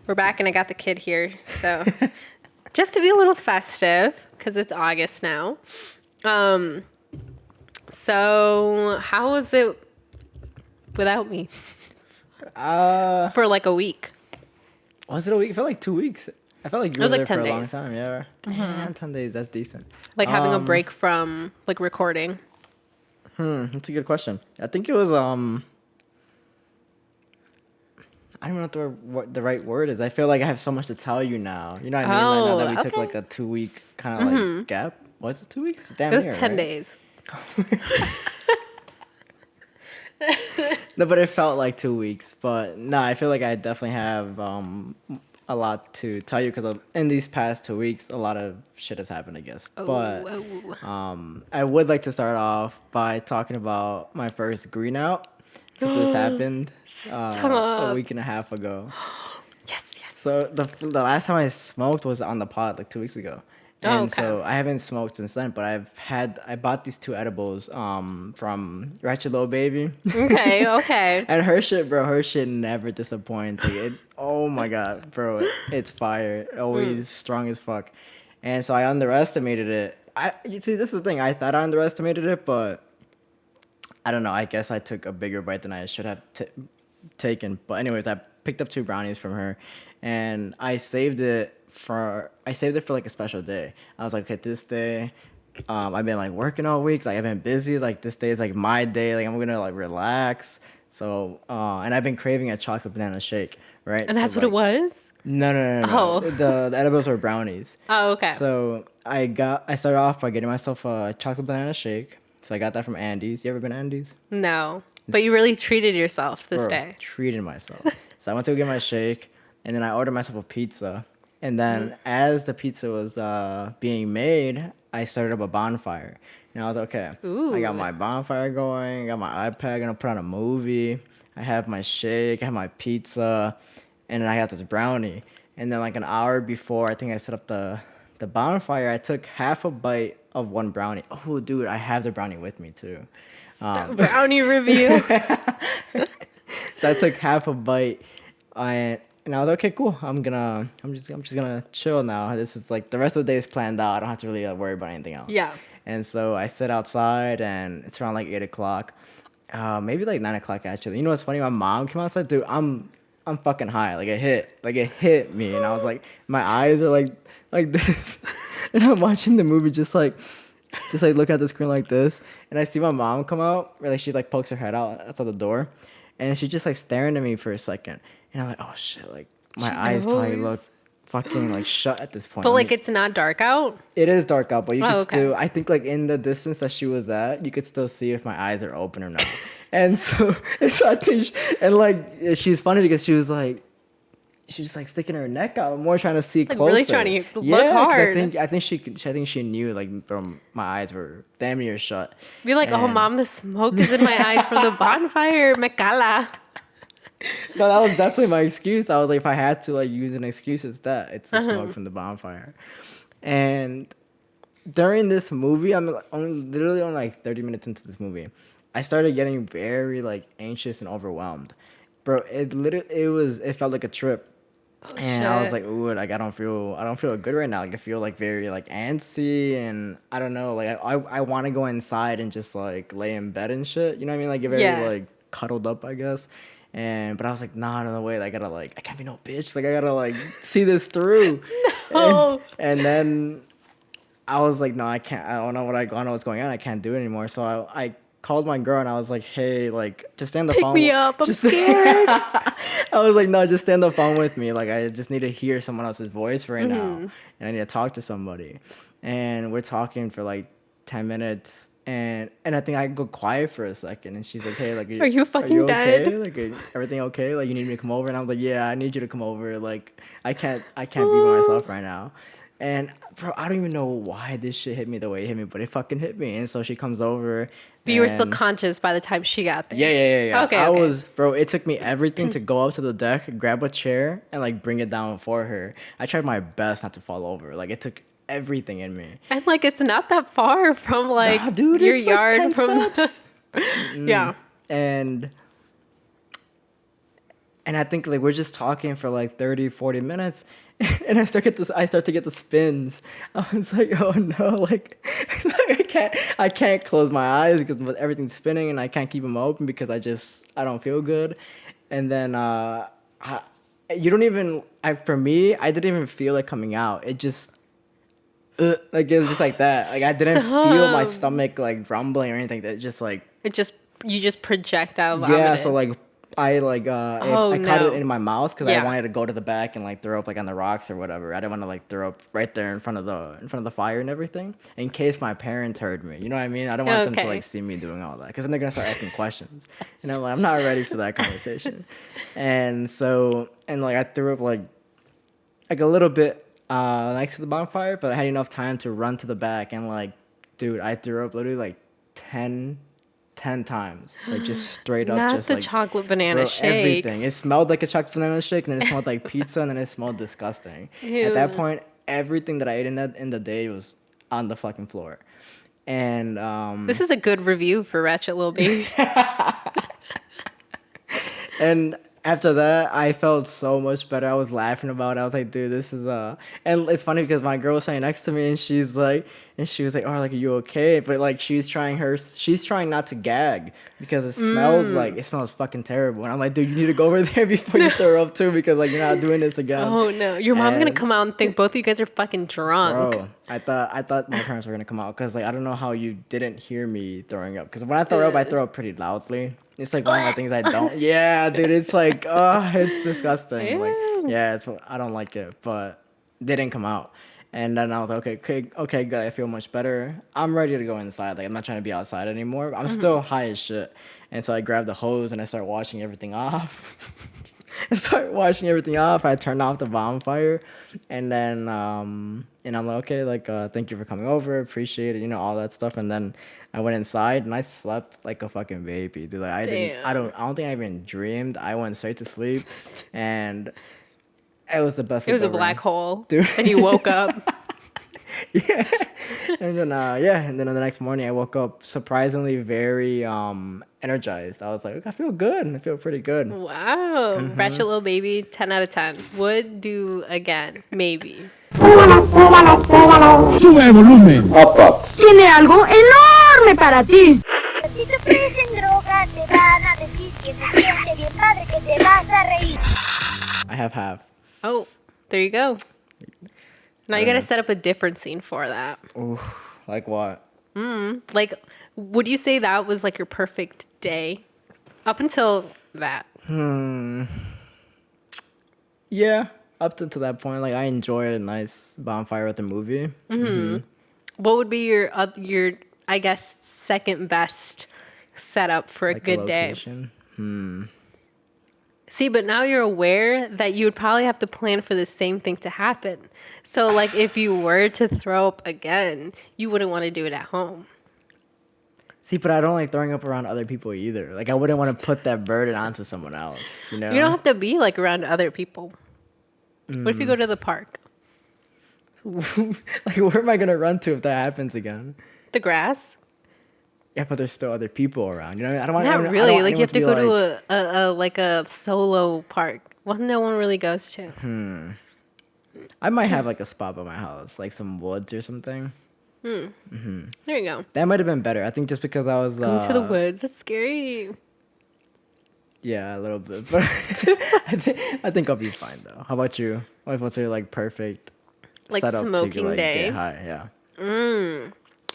We're back and I got the kid here. So just to be a little festive, because it's August now. So how was it without me? For like a week. Was it a week? It felt like 2 weeks. I felt like you It was were like there 10 for a long days. time. Yeah. Mm-hmm. 10 days. That's decent. Like having a break from like recording. That's a good question. I think it was I don't know what the right word is. I feel like I have so much to tell you now. You know what I mean? Like now that we took like a 2 week kind of like gap. Was it 2 weeks? Damn, It was near, 10 right? days. No, but it felt like 2 weeks. But no, I feel like I definitely have a lot to tell you because in these past 2 weeks, a lot of shit has happened, I guess. But I would like to start off by talking about my first green out. This happened a week and a half ago. Yes. So the last time I smoked was on the pod like 2 weeks ago. And so I haven't smoked since then, but I bought these 2 edibles from Ratchet Little Baby. Okay. And her shit never disappoints. Like oh my god, bro, it's fire. Always strong as fuck. And so I underestimated it. You see, this is the thing. I thought I underestimated it, but I don't know. I guess I took a bigger bite than I should have taken. But anyways, I picked up 2 brownies from her, and I saved it for like a special day. I was like, okay, this day, I've been like working all week. Like I've been busy. Like this day is like my day. Like I'm gonna like relax. So and I've been craving a chocolate banana shake, right? And that's so, what it was? No. Oh. The edibles were brownies. Oh, okay. So I started off by getting myself a chocolate banana shake. So I got that from Andy's. You ever been to Andy's? No. But you really treated yourself this day. Treated myself. So I went to get my shake, and then I ordered myself a pizza. And then as the pizza was being made, I started up a bonfire. And I was like, okay, I got my bonfire going, I got my iPad, gonna put on a movie. I have my shake, I have my pizza, and then I got this brownie. And then like an hour before I think I set up the bonfire, I took half a bite of one brownie. Oh, dude, I have the brownie with me too. Brownie review. So I took half a bite, and I was like, okay, cool. I'm just gonna chill now. This is like the rest of the day is planned out. I don't have to really worry about anything else. Yeah. And so I sit outside, and it's around like 8:00, maybe like 9:00 actually. You know what's funny? My mom came outside, dude. I'm fucking high. Like it hit me, and I was like, my eyes are like this, and I'm watching the movie just like looking at the screen like this, and I see my mom come out. Or like she like pokes her head out outside the door, and she's just like staring at me for a second, and I'm like, oh shit, like my eyes probably look fucking like shut at this point. But like it's not dark out? It is dark out, but you can okay. still, I think like in the distance that she was at, you could still see if my eyes are open or not. and so I think, she's funny because she's just like sticking her neck out more, trying to see like closer. Really trying to look hard. I think she knew like from my eyes were damn near shut. Be like, oh mom, the smoke is in my eyes from the bonfire. Me cala. No, that was definitely my excuse. I was like, if I had to like use an excuse, it's the smoke from the bonfire. And during this movie, I'm literally only like 30 minutes into this movie, I started getting very like anxious and overwhelmed, bro. It felt like a trip. Oh, and shit. I was like, ooh, like I don't feel good right now. Like I feel like very like antsy, and I don't know, like I want to go inside and just like lay in bed and shit. You know what I mean? Like get very like cuddled up, I guess. But I was like, nah, no way. Like, I can't be no bitch. Like I gotta like see this through. No. And then I was like, no, I can't. I don't know what's going on. I can't do it anymore. So I called my girl and I was like, hey, like just stay on the phone. Pick me up. I'm scared. I was like, no, just stay on the phone with me. Like I just need to hear someone else's voice right now, and I need to talk to somebody. And we're talking for like 10 minutes. And I think I go quiet for a second, and she's like, "Hey, like, are you fucking dead? Okay? Like, everything okay? Like, you need me to come over?" And I was like, "Yeah, I need you to come over. Like, I can't be by myself right now." And bro, I don't even know why this shit hit me the way it hit me, but it fucking hit me. And so she comes over. But you were still conscious by the time she got there. Yeah. Okay. I was, bro. It took me everything to go up to the deck, grab a chair, and like bring it down for her. I tried my best not to fall over. Like, it took everything in me. And like it's not that far from like dude, your it's yard like 10 from steps. Yeah. And And I think like we're just talking for like 30, 40 minutes. And I start to get the spins. I was like, oh no, like, I can't close my eyes because everything's spinning and I can't keep them open because I don't feel good. And then you don't even for me, I didn't even feel it coming out. It just like it was just like that. Like I didn't feel my stomach like rumbling or anything. That just like you just projectile vomited. Yeah, so like I caught it in my mouth because I wanted to go to the back and like throw up like on the rocks or whatever. I didn't want to like throw up right there in front of the fire and everything in case my parents heard me. You know what I mean? I don't want them to like see me doing all that because then they're gonna start asking questions. And I'm like, I'm not ready for that conversation. And like I threw up like a little bit next to the bonfire, but I had enough time to run to the back and like, dude, I threw up literally like 10 times, like just straight up. Not just the like chocolate banana shake. Everything. It smelled like a chocolate banana shake, and then it smelled like pizza, and then it smelled disgusting. Ew. At that point, everything that I ate in the day was on the fucking floor. And this is a good review for Ratchet Little Baby. And after that, I felt so much better. I was laughing about it. I was like, dude, this is and it's funny because my girl was sitting next to me and she was like, oh, like, are you okay? But like she's trying not to gag because it smells fucking terrible. And I'm like, dude, you need to go over there before you throw up too because like you're not doing this again. Oh no, your mom's gonna come out and think both of you guys are fucking drunk. Bro, I thought my parents were gonna come out because like I don't know how you didn't hear me throwing up because when I throw up, I throw up pretty loudly. It's like one of the things I don't. Yeah, dude, it's like, it's disgusting. Ew. Like, yeah, I don't like it, but they didn't come out. And then I was like, okay, good. I feel much better. I'm ready to go inside. Like, I'm not trying to be outside anymore. I'm still high as shit. And so I grabbed the hose and I started washing everything off. I turned off the bonfire, and then and I'm like, okay, like thank you for coming over, appreciate it, you know, all that stuff. And then I went inside and I slept like a fucking baby, dude. Like I don't think I even dreamed. I went straight to sleep, and it was the best. It was a black hole, dude. And you woke up. Yeah. And then the next morning I woke up surprisingly very energized. I was like, I feel good. I feel pretty good. Wow. Ratchet Little Baby, 10 out of 10. Would do again, maybe. Sube volumen. Hautbox. Tiene algo enorme para ti. Si te ofrecen drogas, te van a decir que se siente bien padre, que te vas a reír. I have half. Oh, there you go. Now you gotta set up a different scene for that. Ooh, like what? Like, would you say that was like your perfect day? Up until that. Yeah, up to that point, like I enjoyed a nice bonfire with a movie. What would be your I guess second best setup for a good day? See, but now you're aware that you would probably have to plan for the same thing to happen. So, like, if you were to throw up again, you wouldn't want to do it at home. See, but I don't like throwing up around other people either. Like, I wouldn't want to put that burden onto someone else, you know? You don't have to be, like, around other people. What if you go to the park? Like, where am I going to run to if that happens again? The grass? Yeah, but there's still other people around. You know, I don't want. Not really. Like you have to go to a solo park, one no one really goes to. I might have like a spot by my house, like some woods or something. There you go. That might have been better. I think just because I was going to the woods. That's scary. Yeah, a little bit, but I think I'll be fine though. How about you? What's your like perfect like setup smoking to like, day? Get high? Yeah.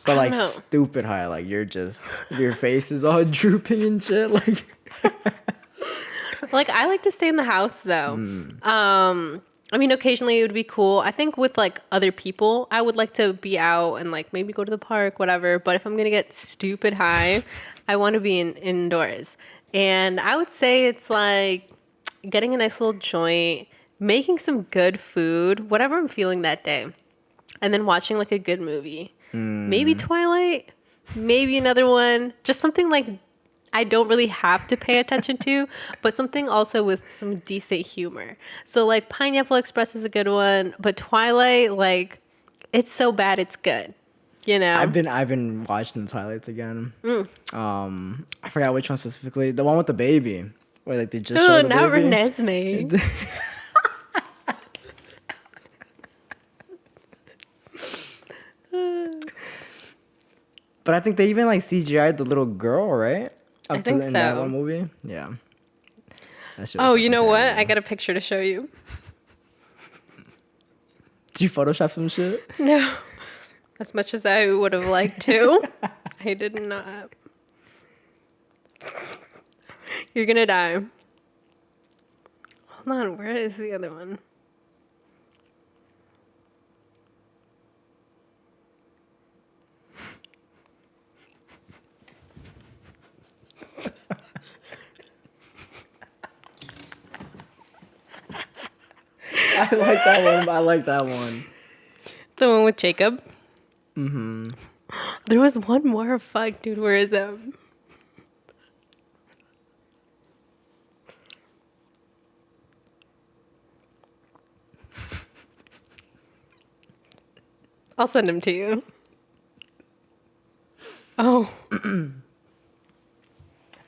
But like stupid high, like you're just your face is all drooping and shit. Like, like I like to stay in the house though. I mean, occasionally it would be cool. I think with like other people, I would like to be out and like maybe go to the park, whatever. But if I'm gonna get stupid high, I want to be indoors. And I would say it's like getting a nice little joint, making some good food, whatever I'm feeling that day, and then watching like a good movie. Maybe Twilight, maybe another one, just something like I don't really have to pay attention to, but something also with some decent humor. So like Pineapple Express is a good one, but Twilight, like it's so bad it's good, you know. I've been watching the Twilights again. I forgot which one specifically. The one with the baby. Wait, like they just showed the not baby? Renesmee. But I think they even like CGI'd the little girl, right? I think in that so. one movie. Yeah. That shit was Oh, you fucking know what? terrible. I got a picture to show you. Did you Photoshop some shit? No. As much as I would have liked to, I did not. You're gonna die. Hold on, where is the other one? I like that one. I like that one. The one with Jacob? Mm-hmm. There was one more. Fuck, dude, where is it? I'll send him to you. Oh.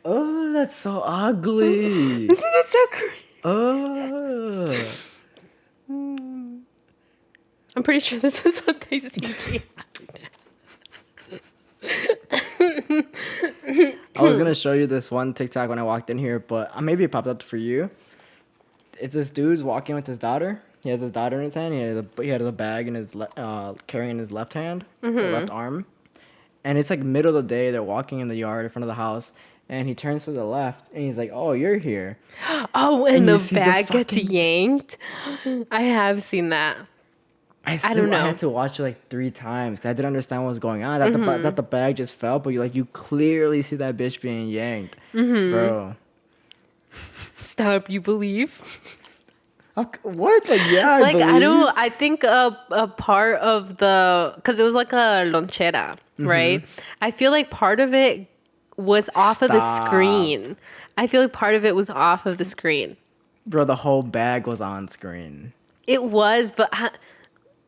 Oh, that's so ugly. Isn't that so creepy? Oh. I'm pretty sure this is what they CGI. I was gonna show you this one TikTok when I walked in here, but maybe it popped up for you. It's this dude's walking with his daughter. He has his daughter in his hand. He had a bag in his carrying in his left hand, the left arm. And it's like middle of the day. They're walking in the yard in front of the house, and he turns to the left, and he's like, "Oh, you're here." Oh, And and you the see the bag gets fucking- yanked. I have seen that. I don't know. I had to watch it like 3 times 'cause I didn't understand what was going on. That the bag just fell, but you clearly see that bitch being yanked, bro. Stop, you believe? What? Like, yeah, Like, I believe. don't, I think a part of the, because it was like a lonchera, right? I feel like part of it was off of the Stop. screen. I feel like part of it was off of the screen. Bro, the whole bag was on screen. It was, but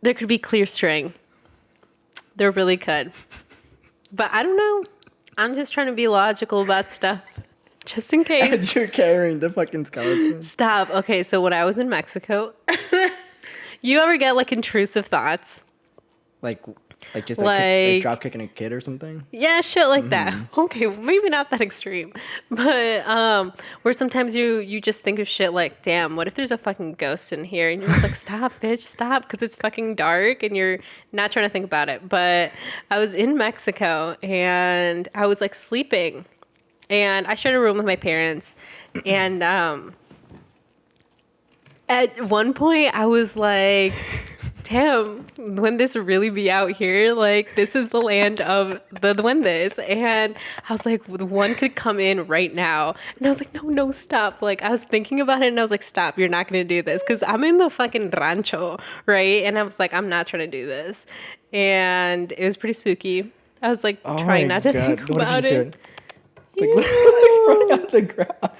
there could be clear string. There really could. But I don't know. I'm just trying to be logical about stuff. Just in case. As you're carrying the fucking skeleton. Stop. Okay, so when I was in Mexico, you ever get like intrusive thoughts? Like just Like- drop kicking a kid or something. Yeah, shit like that. Okay, well, maybe not that extreme, but where sometimes you just think of shit like, damn, what if there's a fucking ghost in here? And you're just like, stop, bitch, stop, because it's fucking dark and you're not trying to think about it. But I was in Mexico and I was like sleeping, and I shared a room with my parents, and at one point I was like, damn, when this really be out here? Like, this is the land of the duendes. And I was like, one could come in right now. And I was like, no, stop. Like, I was thinking about it and I was like, stop, you're not going to do this. Because I'm in the fucking rancho, right? And I was like, I'm not trying to do this. And it was pretty spooky. I was like trying not to think about it. Like running on the ground.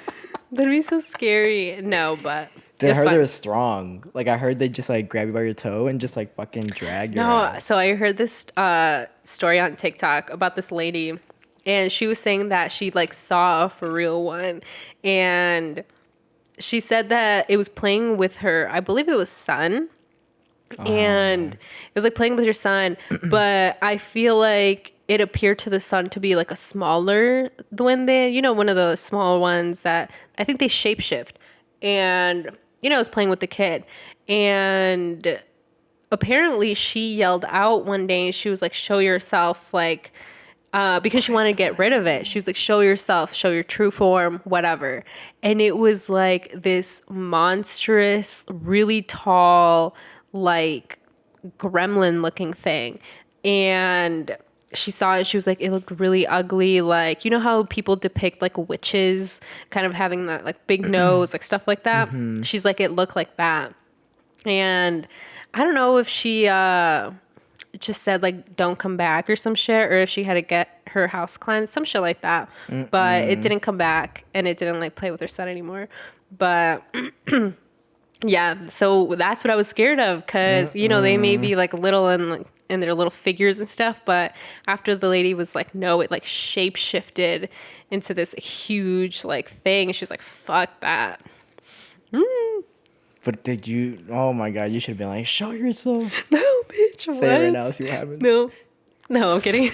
That'd be so scary. No, but I it was heard fun. they were strong. Like, I heard they just like grab you by your toe and just like fucking drag your ass. So I heard this story on TikTok about this lady, and she was saying that she like saw a for real one, and she said that it was playing with her. I believe it was son, and it was like playing with her son. But I feel like it appeared to the son to be like a smaller duende, you know, one of the small ones that I think they shapeshift, and you know, I was playing with the kid, and apparently she yelled out one day. She was like, show yourself, like, because she wanted to get rid of it. She was like, show yourself, show your true form, whatever. And it was like this monstrous, really tall, like gremlin looking thing. And she saw it. She was like, it looked really ugly. Like, you know how people depict like witches kind of having that like big nose, like stuff like that. She's like, it looked like that. And I don't know if she just said like, don't come back or some shit, or if she had to get her house cleansed, some shit like that. But it didn't come back, and it didn't like play with her son anymore. But yeah, so that's what I was scared of, because you know, they may be like little and like and their little figures and stuff. But after the lady was like, no, it like shape shifted into this huge like thing. And she was like, fuck that. But did you? Oh my god! You should have been like, show yourself. No, bitch. What? Say it right now. See what happens. No, I'm kidding.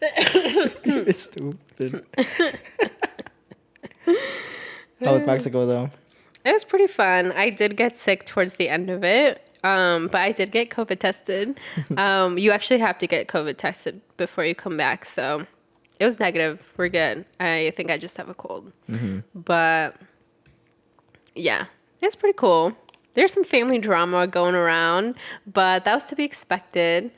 It's stupid. How was Mexico though? It was pretty fun. I did get sick towards the end of it, but I did get COVID tested. You actually have to get COVID tested before you come back. So it was negative. We're good. I think I just have a cold. But yeah, it's pretty cool. There's some family drama going around, but that was to be expected.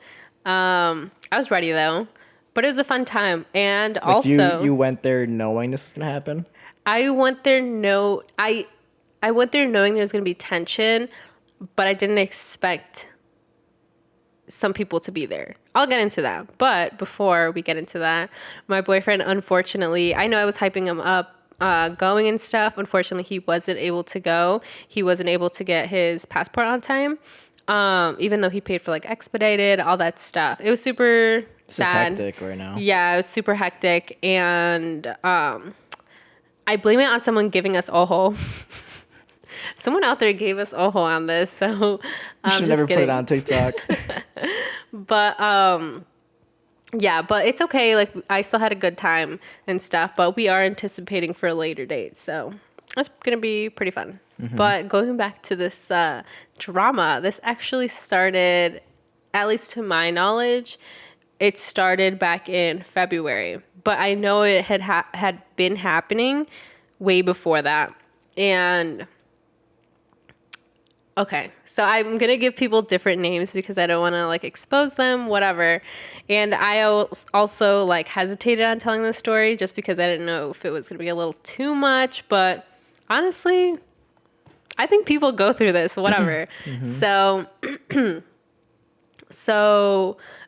I was ready though, but it was a fun time. And Like also, you went there knowing this was gonna happen. I went there I went there knowing there was going to be tension, but I didn't expect some people to be there. I'll get into that. But before we get into that, my boyfriend, unfortunately, I know I was hyping him up going and stuff. Unfortunately, he wasn't able to go. He wasn't able to get his passport on time, even though he paid for like expedited, all that stuff. It was super sad. It's hectic right now. Yeah, it was super hectic. And I blame it on someone giving us ojo. Someone out there gave us ojo on this, so You should never put it on TikTok. But yeah, but it's okay. Like I still had a good time and stuff, but we are anticipating for a later date, so it's gonna be pretty fun. But going back to this drama, this actually started, at least to my knowledge, it started back in February. But I know it had been happening way before that, and. Okay, so I'm going to give people different names because I don't want to like expose them, whatever. And I also like hesitated on telling this story just because I didn't know if it was going to be a little too much. But honestly, I think people go through this, whatever. So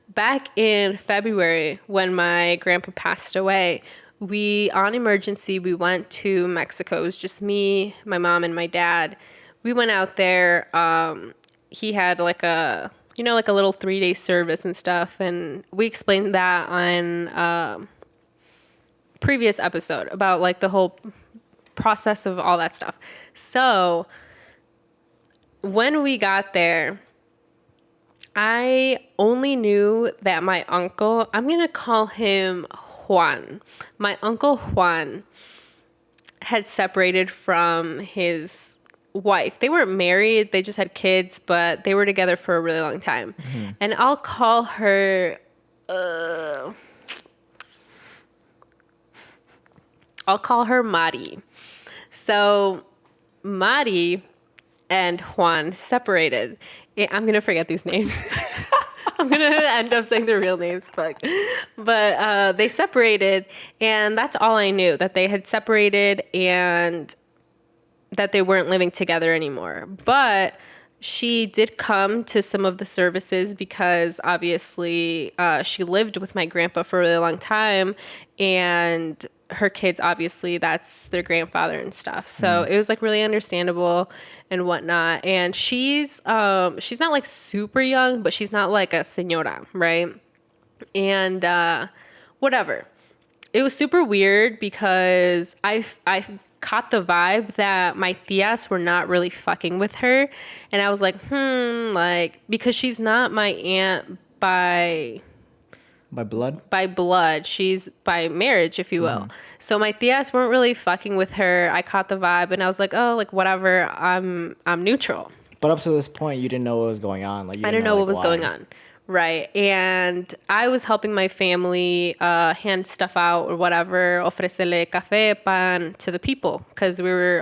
back in February when my grandpa passed away, on emergency, we went to Mexico. It was just me, my mom, and my dad. We went out there. He had like a little 3-day service and stuff. And we explained that on previous episode about like the whole process of all that stuff. So when we got there, I only knew that my uncle, I'm going to call him Juan. My uncle Juan had separated from his wife. They weren't married, they just had kids, but they were together for a really long time. And I'll call her Mari. So Mari and Juan separated. I'm gonna forget these names. I'm gonna end up saying their real names, but they separated, and that's all I knew, that they had separated and that they weren't living together anymore. But she did come to some of the services because obviously she lived with my grandpa for a really long time, and her kids, obviously that's their grandfather and stuff. So it was like really understandable and whatnot. And she's not like super young, but she's not like a señora, right? And whatever. It was super weird because I caught the vibe that my tias were not really fucking with her. And I was like, like, because she's not my aunt by blood. She's by marriage, if you will. So my tias weren't really fucking with her. I caught the vibe and I was like, oh, like whatever, I'm neutral. But up to this point, you didn't know what was going on. Like I didn't know what was going on. Right. And I was helping my family hand stuff out or whatever, ofrecerle café, pan to the people because we were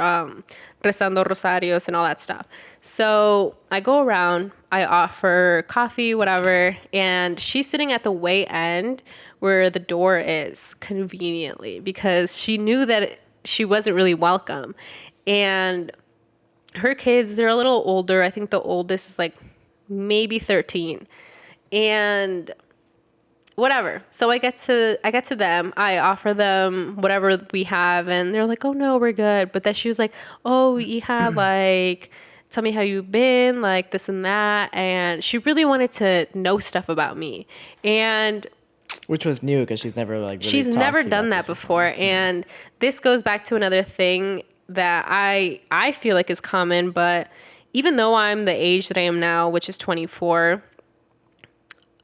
rezando rosarios and all that stuff. So I go around, I offer coffee, whatever, and she's sitting at the way end where the door is conveniently because she knew that she wasn't really welcome. And her kids, they're a little older. I think the oldest is like maybe 13. And whatever. So I get to them. I offer them whatever we have, and they're like, "Oh no, we're good." But then she was like, "Oh, hija, like tell me how you've been, like this and that. And she really wanted to know stuff about me. And Which was new because she's never like really she's talked never to you done about that this before. And this goes back to another thing that I feel like is common, but even though I'm the age that I am now, which is 24,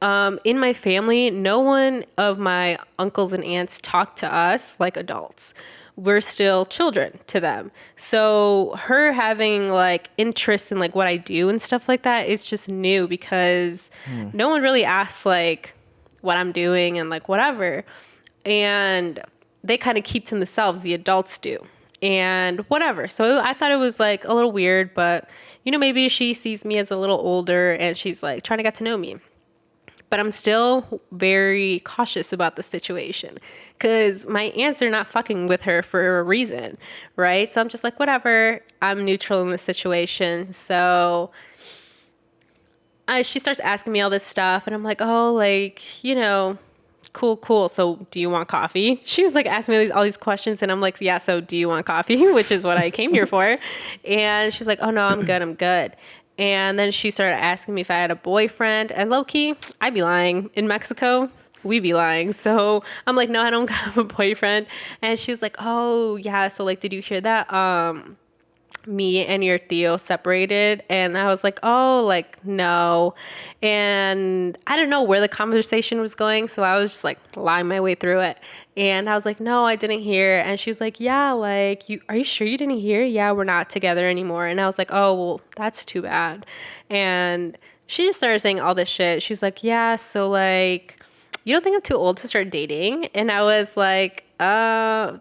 in my family, no one of my uncles and aunts talk to us like adults. We're still children to them. So her having like interest in like what I do and stuff like that is just new because no one really asks like what I'm doing and like whatever. And they kind of keep to themselves, the adults do. And whatever. So I thought it was like a little weird, but you know, maybe she sees me as a little older and she's like trying to get to know me. But I'm still very cautious about the situation because my aunts are not fucking with her for a reason, right? So I'm just like, whatever. I'm neutral in the situation. So she starts asking me all this stuff, and I'm like, oh, like, you know, cool. So do you want coffee? She was like asking me all these questions, and I'm like, yeah, so do you want coffee? Which is what I came here for. And she's like, oh, no, I'm good. And then she started asking me if I had a boyfriend. And low-key, I'd be lying. In Mexico, we be lying. So I'm like, no, I don't have a boyfriend. And she was like, oh, yeah, so, like, did you hear that? Me and your Theo separated. And I was like, oh, like, no. And I didn't know where the conversation was going, so I was just like lying my way through it. And I was like, no, I didn't hear. And she was like, yeah, like, are you sure you didn't hear? Yeah, we're not together anymore. And I was like, oh, well, that's too bad. And she just started saying all this shit. She's like, yeah, so, like, you don't think I'm too old to start dating? And I was like,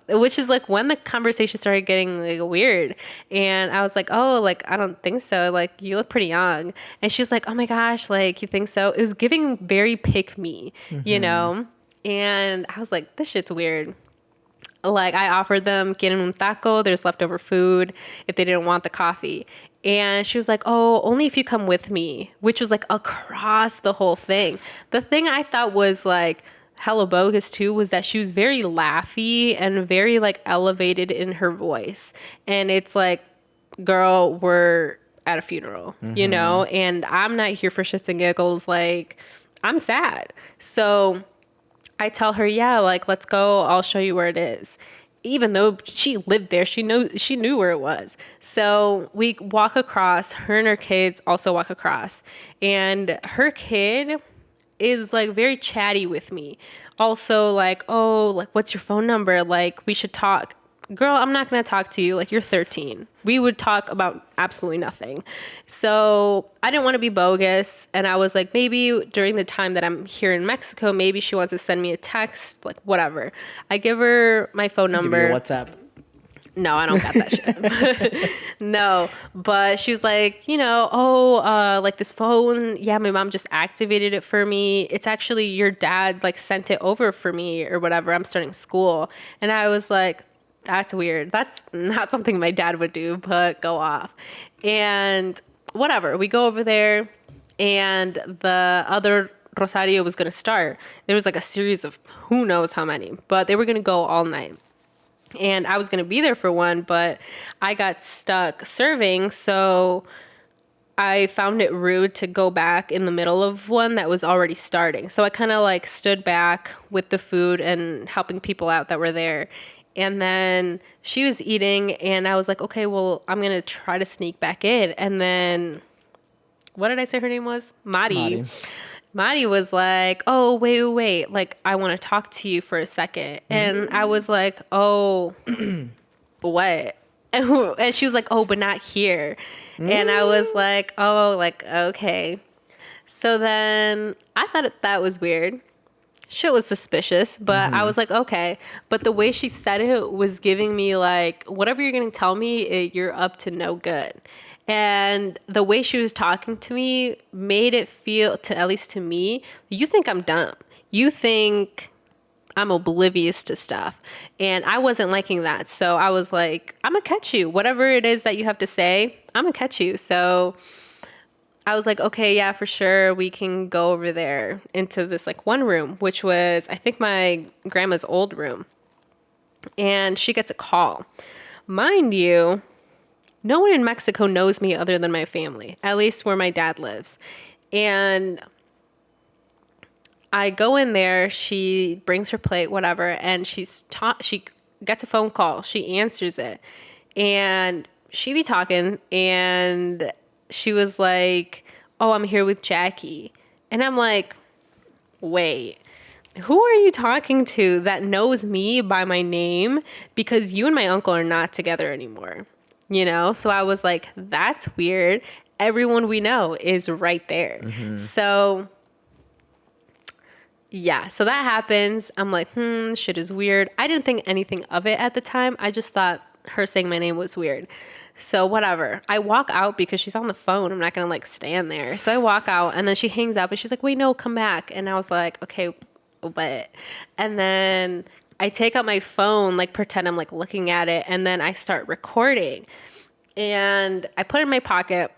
which is like when the conversation started getting like weird. And I was like, oh, like, I don't think so. Like, you look pretty young. And she was like, oh my gosh, like, you think so? It was giving very pick me, you know? And I was like, this shit's weird. Like, I offered them quieren un taco, there's leftover food, if they didn't want the coffee. And she was like, oh, only if you come with me, which was like across the whole thing. The thing I thought was like hella bogus too was that she was very laughy and very like elevated in her voice. And it's like, girl, we're at a funeral, you know, and I'm not here for shits and giggles. Like, I'm sad. So I tell her, yeah, like, let's go. I'll show you where it is. Even though she lived there, she knew where it was. So we walk across. Her and her kids also walk across. And her kid is like very chatty with me. Also like, oh, like, what's your phone number? Like, we should talk. Girl, I'm not going to talk to you. Like, you're 13. We would talk about absolutely nothing. So I didn't want to be bogus. And I was like, maybe during the time that I'm here in Mexico, maybe she wants to send me a text, like, whatever. I give her my phone number. Give you a WhatsApp. No, I don't got that shit. No, but she was like, you know, oh, like this phone. Yeah, my mom just activated it for me. It's actually your dad, like, sent it over for me or whatever. I'm starting school. And I was like, that's weird. That's not something my dad would do, but go off. And whatever. We go over there, and the other Rosario was going to start. There was like a series of who knows how many, but they were going to go all night. And I was going to be there for one, but I got stuck serving. So I found it rude to go back in the middle of one that was already starting. So I kind of like stood back with the food and helping people out that were there. And then she was eating, and I was like, okay, well, I'm going to try to sneak back in. And then, what did I say her name was? Mari. Mari was like, oh, wait. Like, I want to talk to you for a second. And I was like, oh, what? And she was like, oh, but not here. And I was like, oh, like, okay. So then I thought that was weird. Shit was suspicious, but I was like, okay. But the way she said it was giving me like, whatever you're going to tell me, you're up to no good. And the way she was talking to me made it feel, to at least to me, you think I'm dumb. You think I'm oblivious to stuff. And I wasn't liking that. So I was like, I'm going to catch you. Whatever it is that you have to say, I'm going to catch you. So I was like, okay, yeah, for sure. We can go over there into this like one room, which was, I think, my grandma's old room. And she gets a call. Mind you, no one in Mexico knows me other than my family, at least where my dad lives. And I go in there, she brings her plate, whatever, and she gets a phone call. She answers it. And she be talking, and she was like, oh, I'm here with Jackie. And I'm like, wait, who are you talking to that knows me by my name? Because you and my uncle are not together anymore, you know? So I was like, that's weird. Everyone we know is right there. So yeah, so that happens. I'm like, shit is weird. I didn't think anything of it at the time. I just thought her saying my name was weird. So whatever. I walk out because she's on the phone. I'm not going to like stand there. So I walk out and then she hangs up and she's like, wait, no, come back. And I was like, okay, what? And then I take out my phone, like pretend I'm like looking at it. And then I start recording and I put it in my pocket.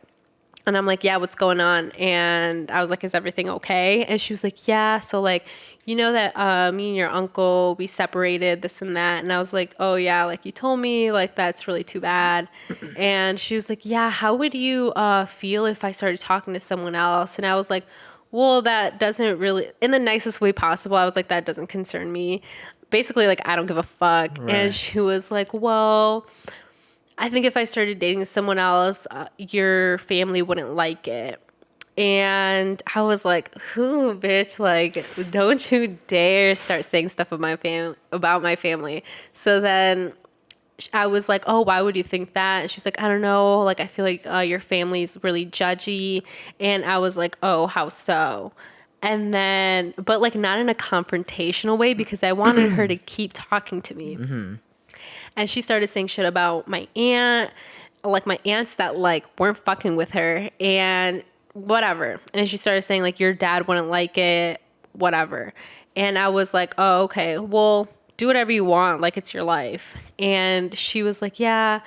And I'm like, yeah, what's going on? And I was like, is everything okay? And she was like, yeah. So like, you know that me and your uncle, we separated, this and that. And I was like, oh yeah, like you told me, like that's really too bad. And she was like, yeah, how would you feel if I started talking to someone else? And I was like, well, that doesn't really, in the nicest way possible, I was like, that doesn't concern me. Basically, like, I don't give a fuck. Right. And she was like, well, I think if I started dating someone else, your family wouldn't like it. And I was like, who, bitch? Like, don't you dare start saying stuff about my family. So then I was like, oh, why would you think that? And she's like, I don't know. Like, I feel like your family's really judgy. And I was like, oh, how so? And then, but like not in a confrontational way because I wanted her to keep talking to me. And she started saying shit about my aunt, like my aunts that like weren't fucking with her and whatever. And she started saying like, your dad wouldn't like it, whatever. And I was like, oh, okay, well, do whatever you want. Like, it's your life. And she was like, yeah,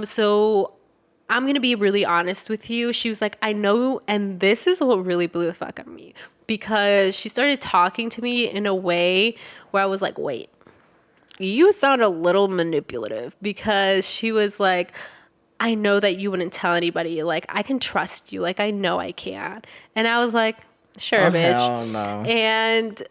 so I'm going to be really honest with you. She was like, I know. And this is what really blew the fuck out of me because she started talking to me in a way where I was like, wait. You sound a little manipulative because she was like, I know that you wouldn't tell anybody. Like, I can trust you. Like, I know I can. And I was like, sure, bitch. Hell no. And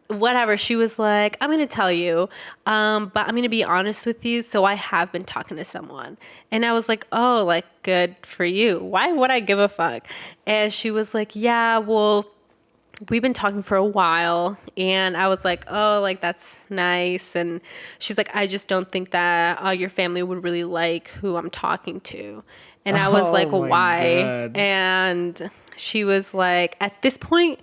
whatever. She was like, I'm going to tell you, but I'm going to be honest with you. So I have been talking to someone. And I was like, oh, like, good for you. Why would I give a fuck? And she was like, yeah, well, we've been talking for a while. And I was like, oh, like, that's nice. And she's like, I just don't think that your family would really like who I'm talking to. And I was like, my why? God. And she was like, at this point,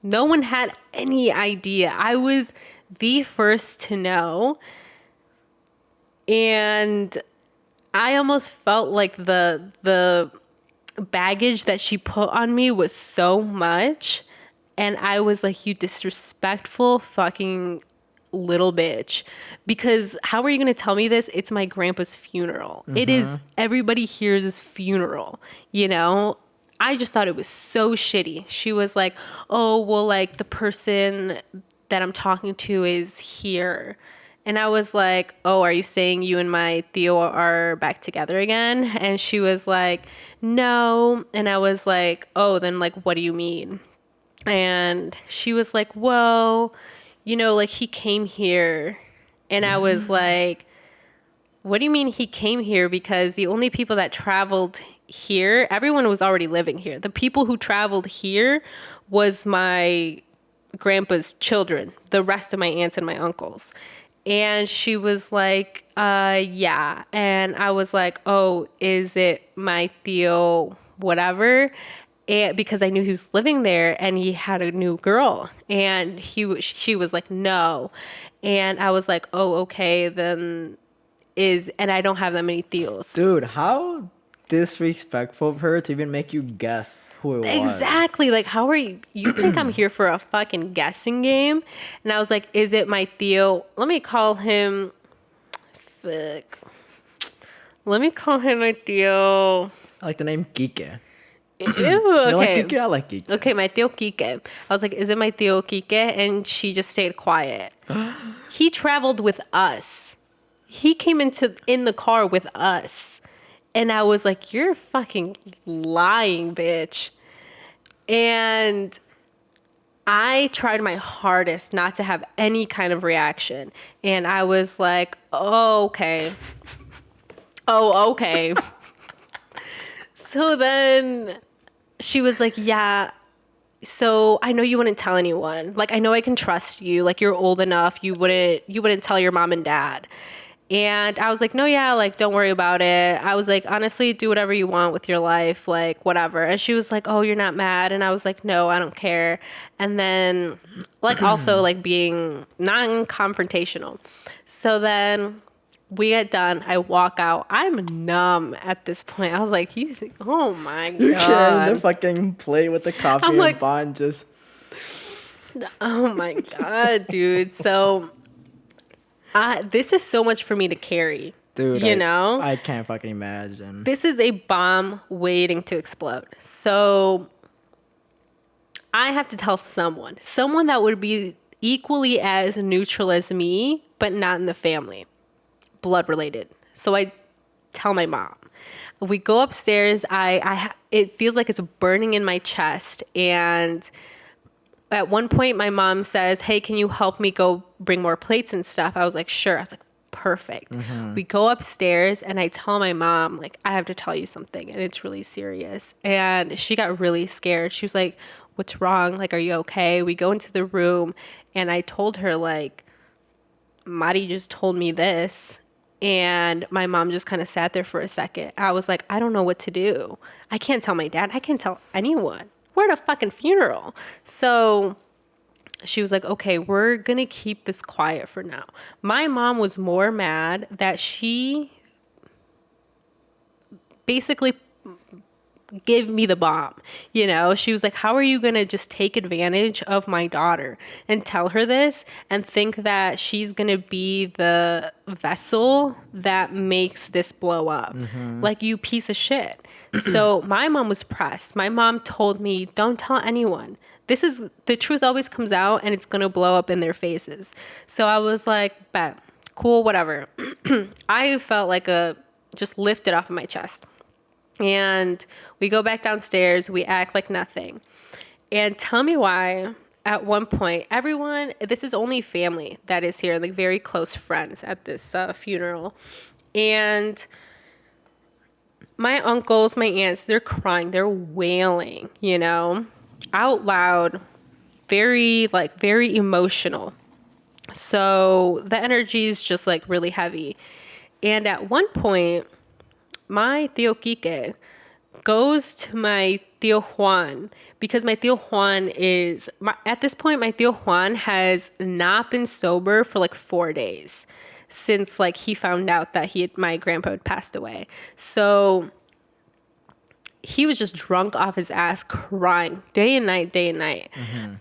no one had any idea. I was the first to know. And I almost felt like the baggage that she put on me was so much. And I was like, you disrespectful fucking little bitch. Because how are you going to tell me this? It's my grandpa's funeral. It is everybody here's funeral, you know? I just thought it was so shitty. She was like, oh, well, like the person that I'm talking to is here. And I was like, oh, are you saying you and my Theo are back together again? And she was like, no. And I was like, oh, then like, what do you mean? And she was like, well, you know, like he came here. And I was like, what do you mean he came here? Because the only people that traveled here, everyone was already living here. The people who traveled here was my grandpa's children, the rest of my aunts and my uncles. And she was like, yeah. And I was like, oh, is it my Theo whatever? And because I knew he was living there and he had a new girl. And she was like, no. And I was like, oh, okay, then and I don't have that many Theos. Dude, how disrespectful of her to even make you guess who it was. Exactly. Like, how are you think I'm here for a fucking guessing game? And I was like, is it my Theo? Let me call him my Theo. I like the name Kike. Ew, okay. You like Kike? I like Kike. Okay, my Theo Kike. I was like, is it my Theo Kike? And she just stayed quiet. He traveled with us. He came in the car with us. And I was like, you're fucking lying, bitch. And I tried my hardest not to have any kind of reaction. And I was like, oh, okay. Oh, okay. So then she was like, yeah, so I know you wouldn't tell anyone. Like, I know I can trust you. Like, you're old enough. You wouldn't tell your mom and dad. And I was like, no, yeah, like, don't worry about it. I was like, honestly, do whatever you want with your life, like, whatever. And she was like, oh, you're not mad? And I was like, no, I don't care. And then, like, also, like, being non-confrontational. So then we get done. I walk out. I'm numb at this point. I was like, oh, my You're carrying the God. fucking plate with the coffee I'm and like- bun just... Oh, my God, dude. So this is so much for me to carry. Dude, you know? I can't fucking imagine. This is a bomb waiting to explode. So I have to tell someone that would be equally as neutral as me, but not in the family, blood related. So I tell my mom. We go upstairs. It feels like it's burning in my chest. And at one point, my mom says, hey, can you help me go bring more plates and stuff? I was like, sure. I was like, perfect. We go upstairs and I tell my mom, like, I have to tell you something and it's really serious. And she got really scared. She was like, what's wrong? Like, are you okay? We go into the room and I told her, like, Mari just told me this. And my mom just kind of sat there for a second. I was like, I don't know what to do. I can't tell my dad. I can't tell anyone. We're at a fucking funeral. So she was like, okay, we're going to keep this quiet for now. My mom was more mad that she basically gave me the bomb. You know, she was like, how are you going to just take advantage of my daughter and tell her this and think that she's going to be the vessel that makes this blow up? Like, you piece of shit. So my mom was pressed. My mom told me, don't tell anyone. This is, the truth always comes out and it's going to blow up in their faces. So I was like, bet, cool, whatever. I felt like just lifted off of my chest. And we go back downstairs. We act like nothing. And tell me why at one point, everyone, this is only family that is here, like very close friends at this funeral. And my uncles, my aunts, they're crying, they're wailing, you know, out loud, very emotional. So the energy is just like really heavy. And at one point, my tío Quique goes to my tío Juan because my tío Juan at this point, my tío Juan has not been sober for like 4 days since like he found out that my grandpa had passed away. So he was just drunk off his ass, crying day and night.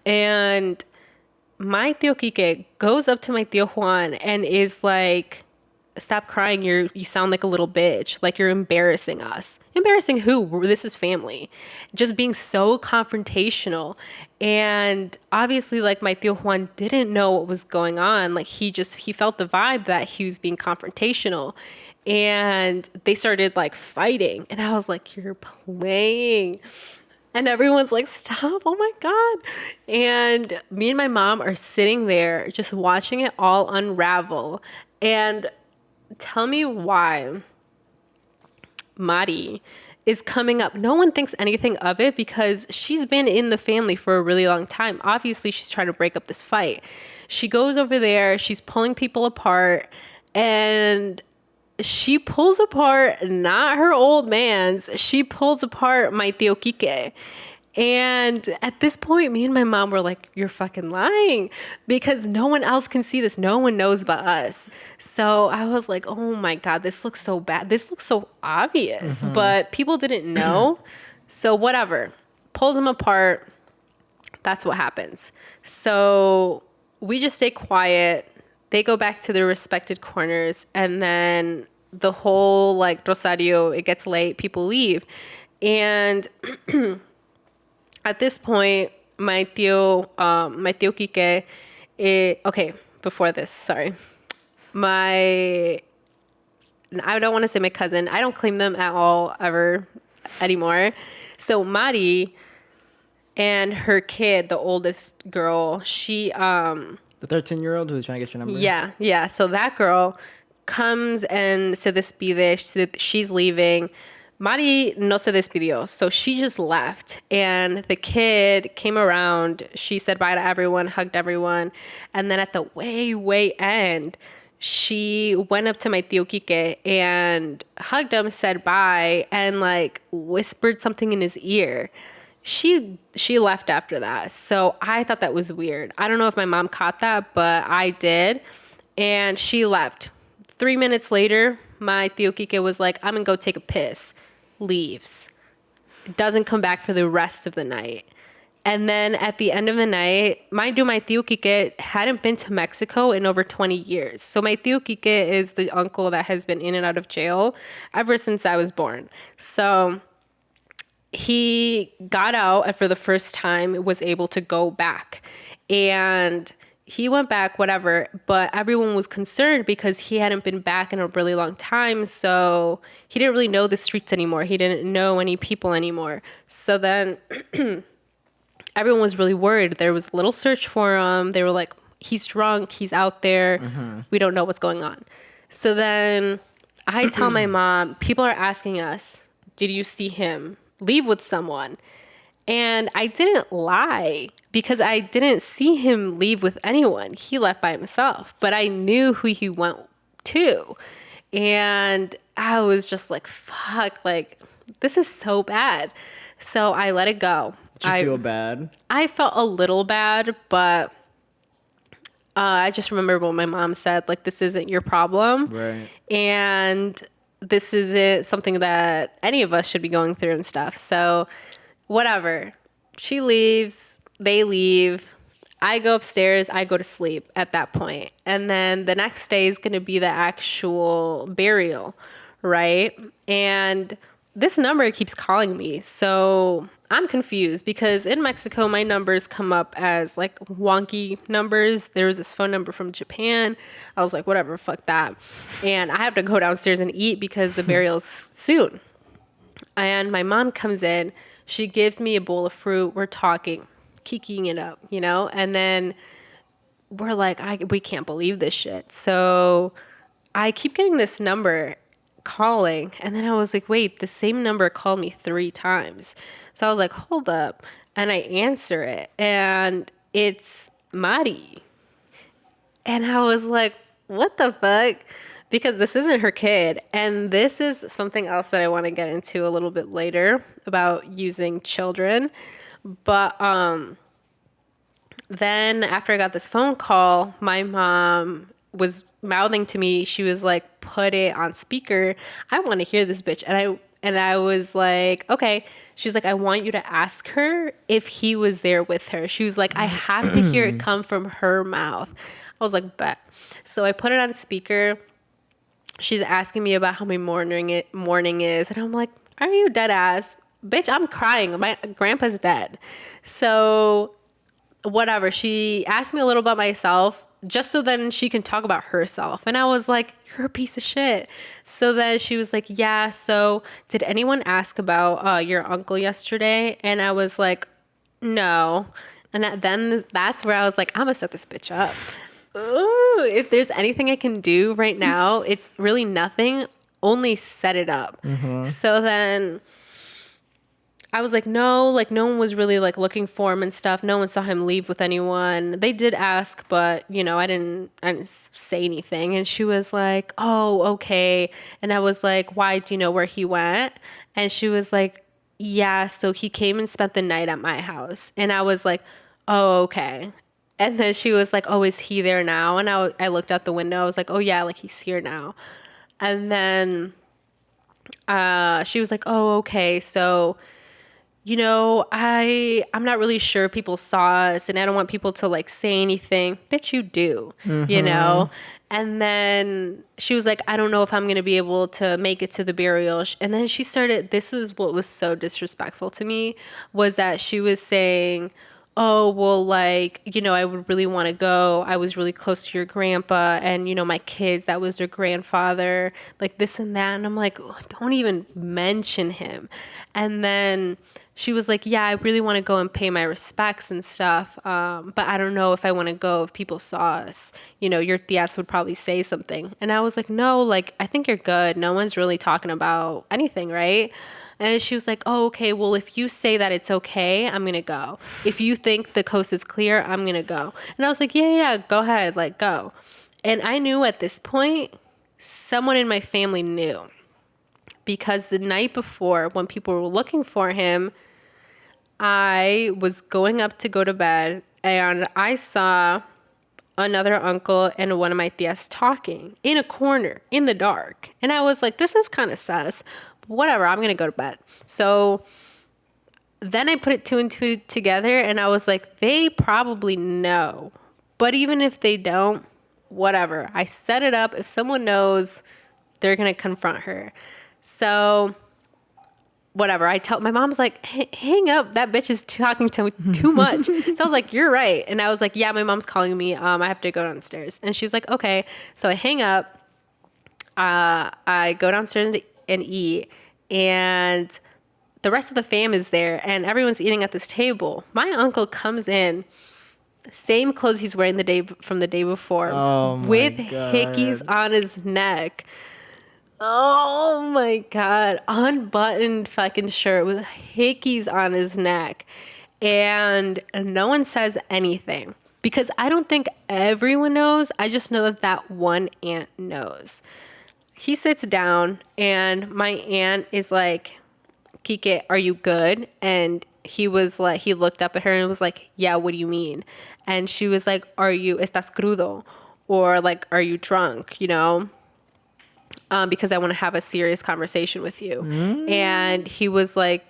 And my tío Quique goes up to my tío Juan and is like, stop crying, you sound like a little bitch, like you're embarrassing us. Embarrassing who? This is family. Just being so confrontational. And obviously, like, my tío Juan didn't know what was going on. Like, he felt the vibe that he was being confrontational. And they started like fighting. And I was like, you're playing. And everyone's like, stop, oh my God. And me and my mom are sitting there just watching it all unravel. And tell me why Mari is coming up. No one thinks anything of it because she's been in the family for a really long time. Obviously, she's trying to break up this fight. She goes over there, she's pulling people apart, and she pulls apart not her old man's, she pulls apart my tío Quique. And at this point, me and my mom were like, you're fucking lying, because no one else can see this. No one knows but us. So I was like, oh my God, this looks so bad. This looks so obvious, but people didn't know. So whatever, pulls them apart. That's what happens. So we just stay quiet. They go back to their respected corners. And then the whole like Rosario, it gets late, people leave. And at this point, my tío Quique, okay, before this, sorry. My I don't want to say my cousin. I don't claim them at all ever anymore. So Mari and her kid, the oldest girl, she The 13-year-old who's trying to get your number? yeah. So that girl comes and se despide. She's leaving. Mari no se despidió. So she just left. And the kid came around. She said bye to everyone, hugged everyone. And then at the way end, she went up to my tío Quique and hugged him, said bye, and like whispered something in his ear. She left after that. So I thought that was weird. I don't know if my mom caught that, but I did. And she left. 3 minutes later, my tío Quique was like, I'm going to go take a piss. Leaves. Doesn't come back for the rest of the night. And then at the end of the night, mind you, my tío Quique hadn't been to Mexico in over 20 years. So my tío Quique is the uncle that has been in and out of jail ever since I was born. So he got out and for the first time was able to go back. And he went back, whatever, but everyone was concerned because he hadn't been back in a really long time. So he didn't really know the streets anymore. He didn't know any people anymore. So then everyone was really worried. There was a little search for him. They were like, he's drunk. He's out there. We don't know what's going on. So then I tell my mom, people are asking us, did you see him leave with someone? And I didn't lie because I didn't see him leave with anyone. He left by himself, but I knew who he went to. And I was just like, fuck, like, this is so bad. So I let it go. Did you feel bad? I felt a little bad, but I just remember what my mom said, like, this isn't your problem. Right. And this isn't something that any of us should be going through and stuff. So whatever. She leaves. They leave. I go upstairs. I go to sleep at that point. And then the next day is going to be the actual burial, right? And this number keeps calling me. So I'm confused because in Mexico, my numbers come up as like wonky numbers. There was this phone number from Japan. I was like, whatever, fuck that. And I have to go downstairs and eat because the burial's soon. And my mom comes in. She gives me a bowl of fruit. We're talking, kikiing it up, you know? And then we're like, we can't believe this shit. So I keep getting this number calling. And then I was like, wait, the same number called me 3 times. So I was like, hold up. And I answer it. And it's Mari. And I was like, what the fuck? Because this isn't her kid. And this is something else that I want to get into a little bit later about using children. But then after I got this phone call, my mom was mouthing to me. She was like, put it on speaker. I want to hear this bitch. And I was like, okay. She was like, I want you to ask her if he was there with her. She was like, I have to hear it come from her mouth. I was like, bet. So I put it on speaker. She's asking me about how my morning is. And I'm like, are you dead ass? Bitch, I'm crying. My grandpa's dead. So whatever. She asked me a little about myself just so then she can talk about herself. And I was like, you're a piece of shit. So then she was like, yeah, so did anyone ask about your uncle yesterday? And I was like, no. And then that's where I was like, I'm going to set this bitch up. Ooh, if there's anything I can do right now, it's really nothing. Only set it up. So then I was like, no one was really like looking for him and stuff. No one saw him leave with anyone. They did ask, but you know, I didn't say anything. And she was like, oh, okay. And I was like, why? Do you know where he went? And she was like, yeah, so he came and spent the night at my house. And I was like, oh, okay. And then she was like, oh, is he there now? And I looked out the window. I was like, oh, yeah, like he's here now. And then she was like, oh, okay. So, you know, I'm not really sure people saw us and I don't want people to like say anything. Bitch, you do, you know? And then she was like, I don't know if I'm going to be able to make it to the burial. And then she started, this was what was so disrespectful to me, was that she was saying, oh, well, like, you know, I would really want to go. I was really close to your grandpa and, you know, my kids, that was their grandfather, like this and that. And I'm like, oh, don't even mention him. And then she was like, yeah, I really want to go and pay my respects and stuff. But I don't know if I want to go if people saw us. You know, your tias would probably say something. And I was like, no, like, I think you're good. No one's really talking about anything, right? And she was like, oh, okay, well, if you say that it's okay, I'm going to go. If you think the coast is clear, I'm going to go. And I was like, yeah, go ahead, like, go. And I knew at this point, someone in my family knew. Because the night before, when people were looking for him, I was going up to go to bed, and I saw another uncle and one of my tias talking in a corner in the dark. And I was like, this is kind of sus. Whatever, I'm going to go to bed. So then I put it two and two together, and I was like, they probably know. But even if they don't, whatever. I set it up. If someone knows, they're going to confront her. So whatever. I tell my mom's like, hang up. That bitch is talking to me too much. So I was like, you're right. And I was like, yeah, my mom's calling me. I have to go downstairs. And she was like, okay. So I hang up. I go downstairs and eat. And the rest of the fam is there. And everyone's eating at this table. My uncle comes in. Same clothes he's wearing from the day before. Oh my with God. hickeys on his neck. Oh my God. Unbuttoned fucking shirt with hickeys on his neck. And no one says anything. Because I don't think everyone knows. I just know that one aunt knows. He sits down and my aunt is like, Kike, are you good? And he was like, he looked up at her and was like, yeah, what do you mean? And she was like, estás crudo? Or like, are you drunk? You know? Because I want to have a serious conversation with you. And he was like,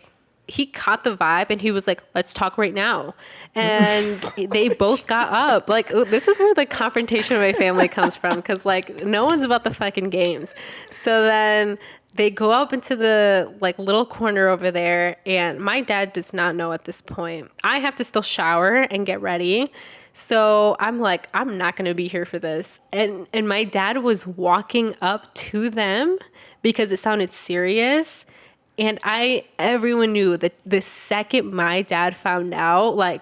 he caught the vibe and he was like, let's talk right now. And they both got up. Like, this is where the confrontation of my family comes from. Because like, no one's about the fucking games. So then they go up into the like little corner over there. And my dad does not know at this point. I have to still shower and get ready. So I'm like, I'm not going to be here for this. And my dad was walking up to them because it sounded serious. And everyone knew that the second my dad found out, like,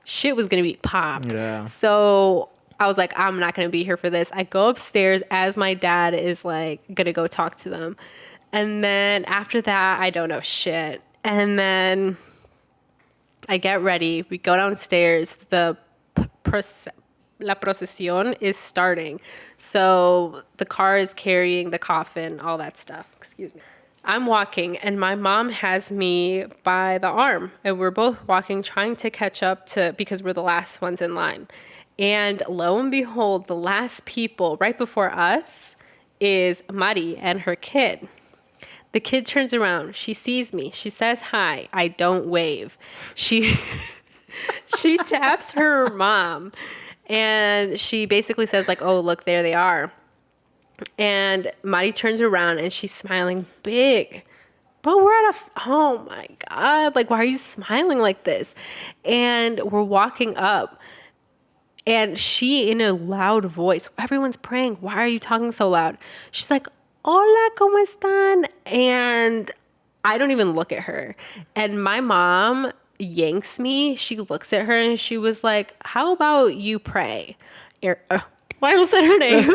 shit was going to be popped. Yeah. So I was like, I'm not going to be here for this. I go upstairs as my dad is like going to go talk to them. And then after that, I don't know shit. And then I get ready. We go downstairs. La procesión is starting. So the car is carrying the coffin, all that stuff. Excuse me. I'm walking and my mom has me by the arm and we're both walking, trying to catch up because we're the last ones in line. And lo and behold, the last people right before us is Mari and her kid. The kid turns around. She sees me. She says hi. I don't wave. She taps her mom and she basically says like, oh, look, there they are. And Mari turns around and she's smiling big. But we're at oh my God, like, why are you smiling like this? And we're walking up and she, in a loud voice, everyone's praying. Why are you talking so loud? She's like, hola, ¿cómo están? And I don't even look at her. And my mom yanks me. She looks at her and she was like, how about you pray? Why was that her name?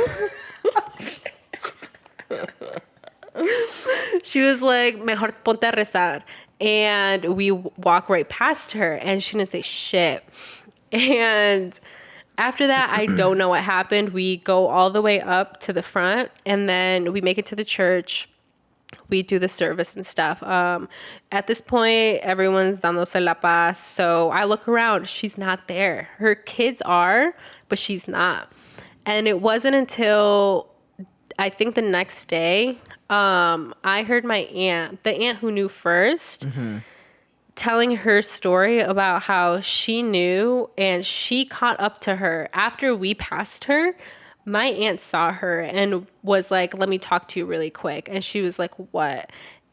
She was like, mejor ponte a rezar. And we walk right past her and she didn't say shit. And after that, I don't know what happened. We go all the way up to the front and then we make it to the church. We do the service and stuff. At this point, everyone's dándose la paz. So I look around. She's not there. Her kids are, but she's not. And it wasn't until I think the next day, I heard my aunt, the aunt who knew first, telling her story about how she knew and she caught up to her. After we passed her, my aunt saw her and was like, let me talk to you really quick. And she was like, what?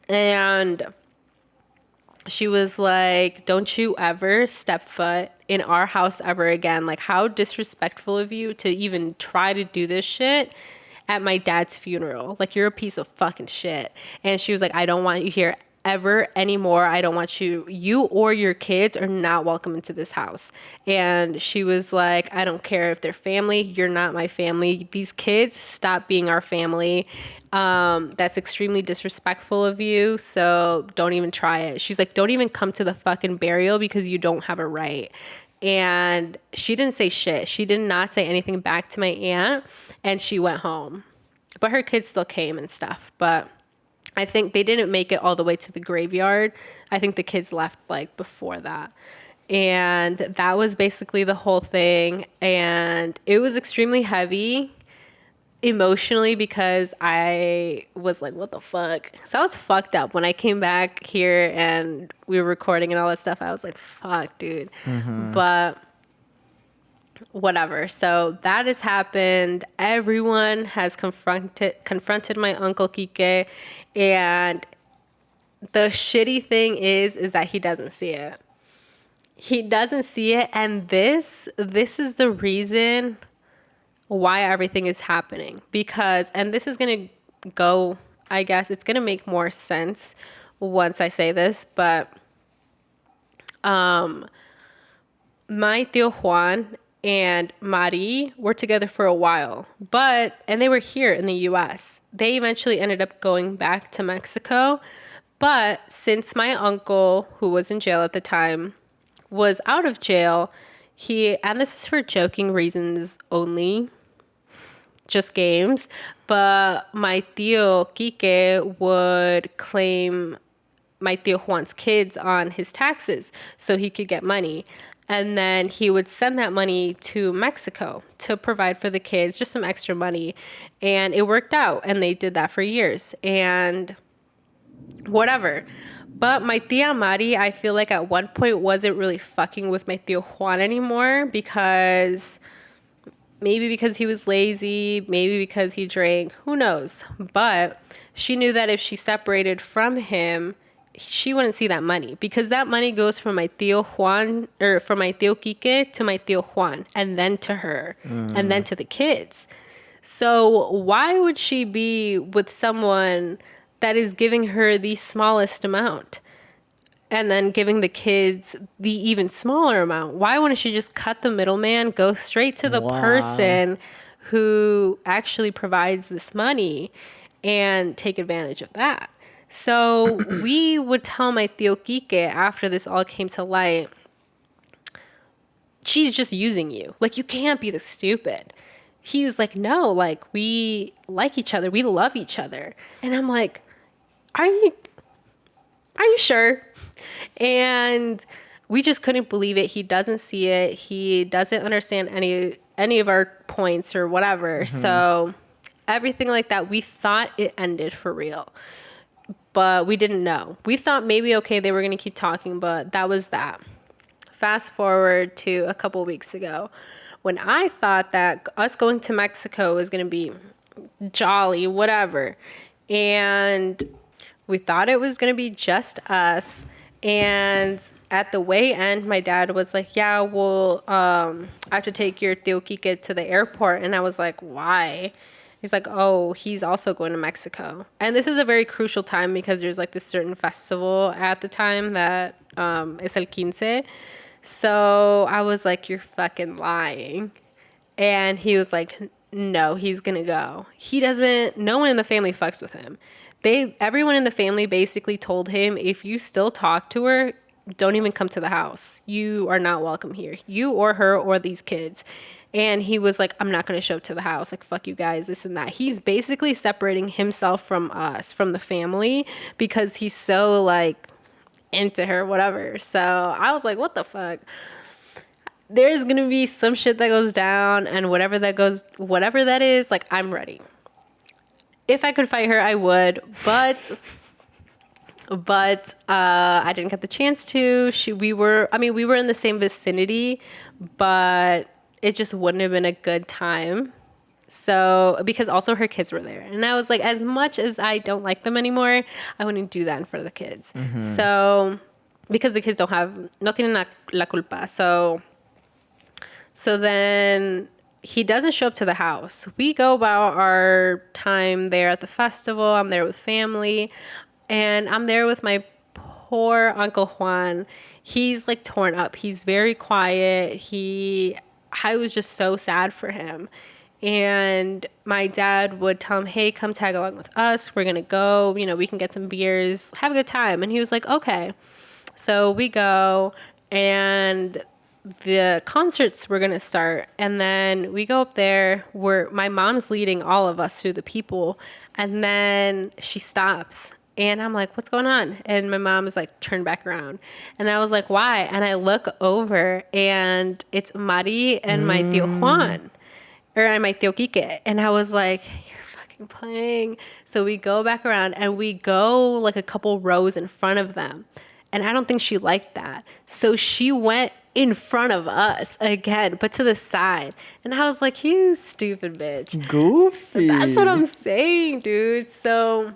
And she was like, don't you ever step foot in our house ever again. Like, how disrespectful of you to even try to do this shit at my dad's funeral. Like, you're a piece of fucking shit. And she was like, I don't want you here ever anymore. I don't want you or your kids are not welcome into this house. And she was like, I don't care if they're family. You're not my family. These kids, stop being our family. That's extremely disrespectful of you. So don't even try it. She's like, don't even come to the fucking burial because you don't have a right. And she didn't say shit. She did not say anything back to my aunt, and she went home. But her kids still came and stuff. But I think they didn't make it all the way to the graveyard. I think the kids left like before that. And that was basically the whole thing. And it was extremely heavy emotionally because I was like, what the fuck? So I was fucked up when I came back here and we were recording and all that stuff. I was like, fuck, dude. But whatever. So that has happened. Everyone has confronted my uncle Kike, and the shitty thing is that he doesn't see it. He doesn't see it, and this is the reason why everything is happening. Because, and this is gonna go, I guess it's gonna make more sense once I say this, but my tío Juan and Mari were together for a while, and they were here in the US. They eventually ended up going back to Mexico, but since my uncle, who was in jail at the time, was out of jail, and this is for joking reasons only, just games, but my tío Quique would claim my tío Juan's kids on his taxes so he could get money. And then he would send that money to Mexico to provide for the kids, just some extra money. And it worked out. And they did that for years. And whatever. But my tía Mari, I feel like at one point wasn't really fucking with my tío Juan anymore because he was lazy, maybe because he drank, who knows. But she knew that if she separated from him, she wouldn't see that money because that money goes from my tío Juan or from my tío Quique to my tío Juan and then to her and then to the kids. So why would she be with someone that is giving her the smallest amount and then giving the kids the even smaller amount? Why wouldn't she just cut the middleman, go straight to the person who actually provides this money and take advantage of that? So we would tell my tío Quique after this all came to light, she's just using you. Like, you can't be this stupid. He was like, no, like, we like each other. We love each other. And I'm like, are you sure? And we just couldn't believe it. He doesn't see it. He doesn't understand any of our points or whatever. So everything like that, we thought it ended for real. But we didn't know. We thought maybe, okay, they were going to keep talking, but that was that. Fast forward to a couple weeks ago when I thought that us going to Mexico was going to be jolly, whatever. And we thought it was going to be just us. And at the way end, my dad was like, yeah, well, I have to take your tío Quique to the airport. And I was like, why? He's like, oh, he's also going to Mexico. And this is a very crucial time because there's like this certain festival at the time that es el 15. So I was like, you're fucking lying. And he was like, no, he's going to go. No one in the family fucks with him. Everyone in the family basically told him, if you still talk to her, don't even come to the house. You are not welcome here. You or her or these kids. And he was like, I'm not going to show up to the house. Like, fuck you guys, this and that. He's basically separating himself from us, from the family, because he's so, like, into her, whatever. So I was like, what the fuck? There's going to be some shit that goes down, and whatever that is, like, I'm ready. If I could fight her, I would. But I didn't get the chance to. We were in the same vicinity, but it just wouldn't have been a good time. So, because also her kids were there. And I was like, as much as I don't like them anymore, I wouldn't do that in front of the kids. So because the kids no tienen la culpa. So then he doesn't show up to the house. We go about our time there at the festival. I'm there with family, and I'm there with my poor Uncle Juan. He's like torn up. He's very quiet. I was just so sad for him. And my dad would tell him, hey, come tag along with us. We're going to go, you know, we can get some beers, have a good time. And he was like, okay. So we go, and the concerts were going to start. And then we go up there where my mom's leading all of us through the people. And then she stops. And I'm like, what's going on? And my mom is like, turn back around. And I was like, why? And I look over, and it's Mari and my tío Juan. Or my tío Quique. And I was like, you're fucking playing. So we go back around, and we go like a couple rows in front of them. And I don't think she liked that. So she went in front of us again, but to the side. And I was like, you stupid bitch. Goofy. That's what I'm saying, dude. So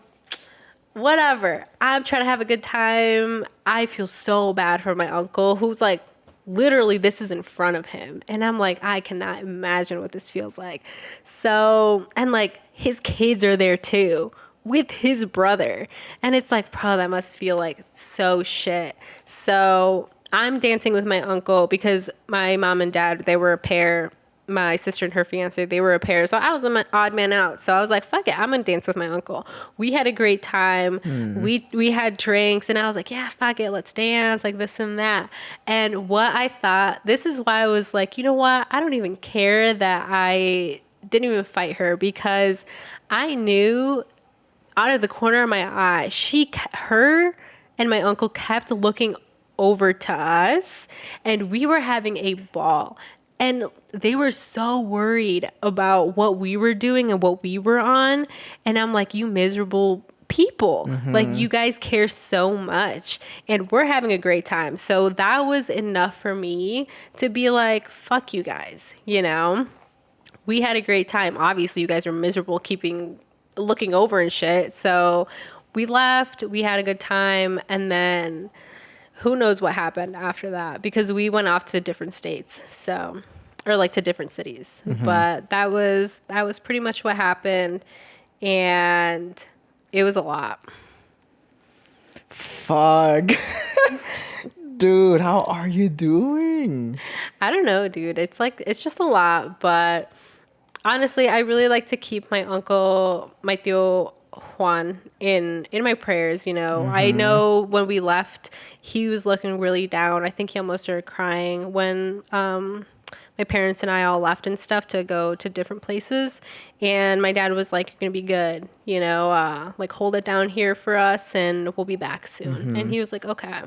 whatever. I'm trying to have a good time. I feel so bad for my uncle, who's like, literally, this is in front of him. And I'm like, I cannot imagine what this feels like. So, and like, his kids are there too, with his brother. And it's like, bro, that must feel like so shit. So I'm dancing with my uncle because my mom and dad, they were a pair. My sister and her fiance, they were a pair. So I was the odd man out. So I was like, fuck it, I'm gonna dance with my uncle. We had a great time. We had drinks, and I was like, yeah, fuck it, let's dance, like this and that. And what I thought, this is why I was like, you know what? I don't even care that I didn't even fight her, because I knew out of the corner of my eye, her and my uncle kept looking over to us, and we were having a ball. And they were so worried about what we were doing and what we were on. And I'm like, you miserable people. Like, you guys care so much. And we're having a great time. So that was enough for me to be like, fuck you guys, you know? We had a great time. Obviously, you guys were miserable looking over and shit. So we left. We had a good time. And then who knows what happened after that, because we went off to different states, so, or like to different cities. But that was pretty much what happened, and it was a lot. Fuck. Dude, how are you doing? I don't know, dude. It's just a lot, but honestly, I really like to keep my uncle, my tío Juan, in my prayers, you know. I know when we left, he was looking really down. I think he almost started crying when my parents and I all left and stuff to go to different places. And my dad was like, you're going to be good, you know, like hold it down here for us and we'll be back soon. And he was like, okay.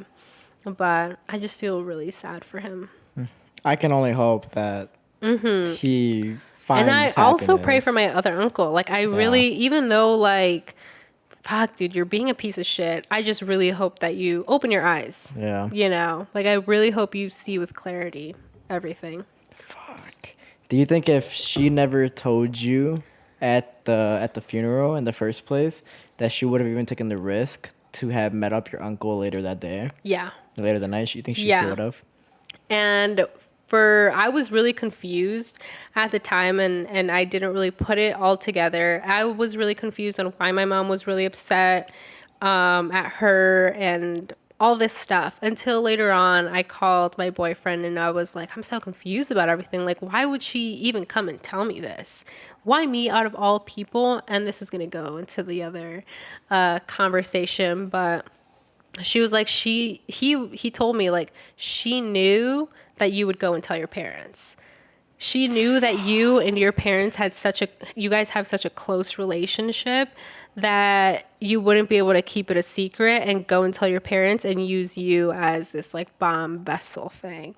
But I just feel really sad for him. I can only hope that he finds And I also pray happiness. for my other uncle. Like, I really, even though, like, fuck, dude, you're being a piece of shit, I just really hope that you open your eyes. Yeah. You know? Like, I really hope you see with clarity everything. Fuck. Do you think if she never told you at the funeral in the first place, that she would have even taken the risk to have met up your uncle later that day? Yeah. Later that night? You think she Yeah. still would have? And I was really confused at the time, and I didn't really put it all together. I was really confused on why my mom was really upset at her and all this stuff, until later on I called my boyfriend and I was like, I'm so confused about everything. Like, why would she even come and tell me this? Why me out of all people? And this is going to go into the other conversation, but she was like, he told me, like, she knew that you would go and tell your parents. She knew that you and your parents you guys have such a close relationship that you wouldn't be able to keep it a secret and go and tell your parents and use you as this like bomb vessel thing.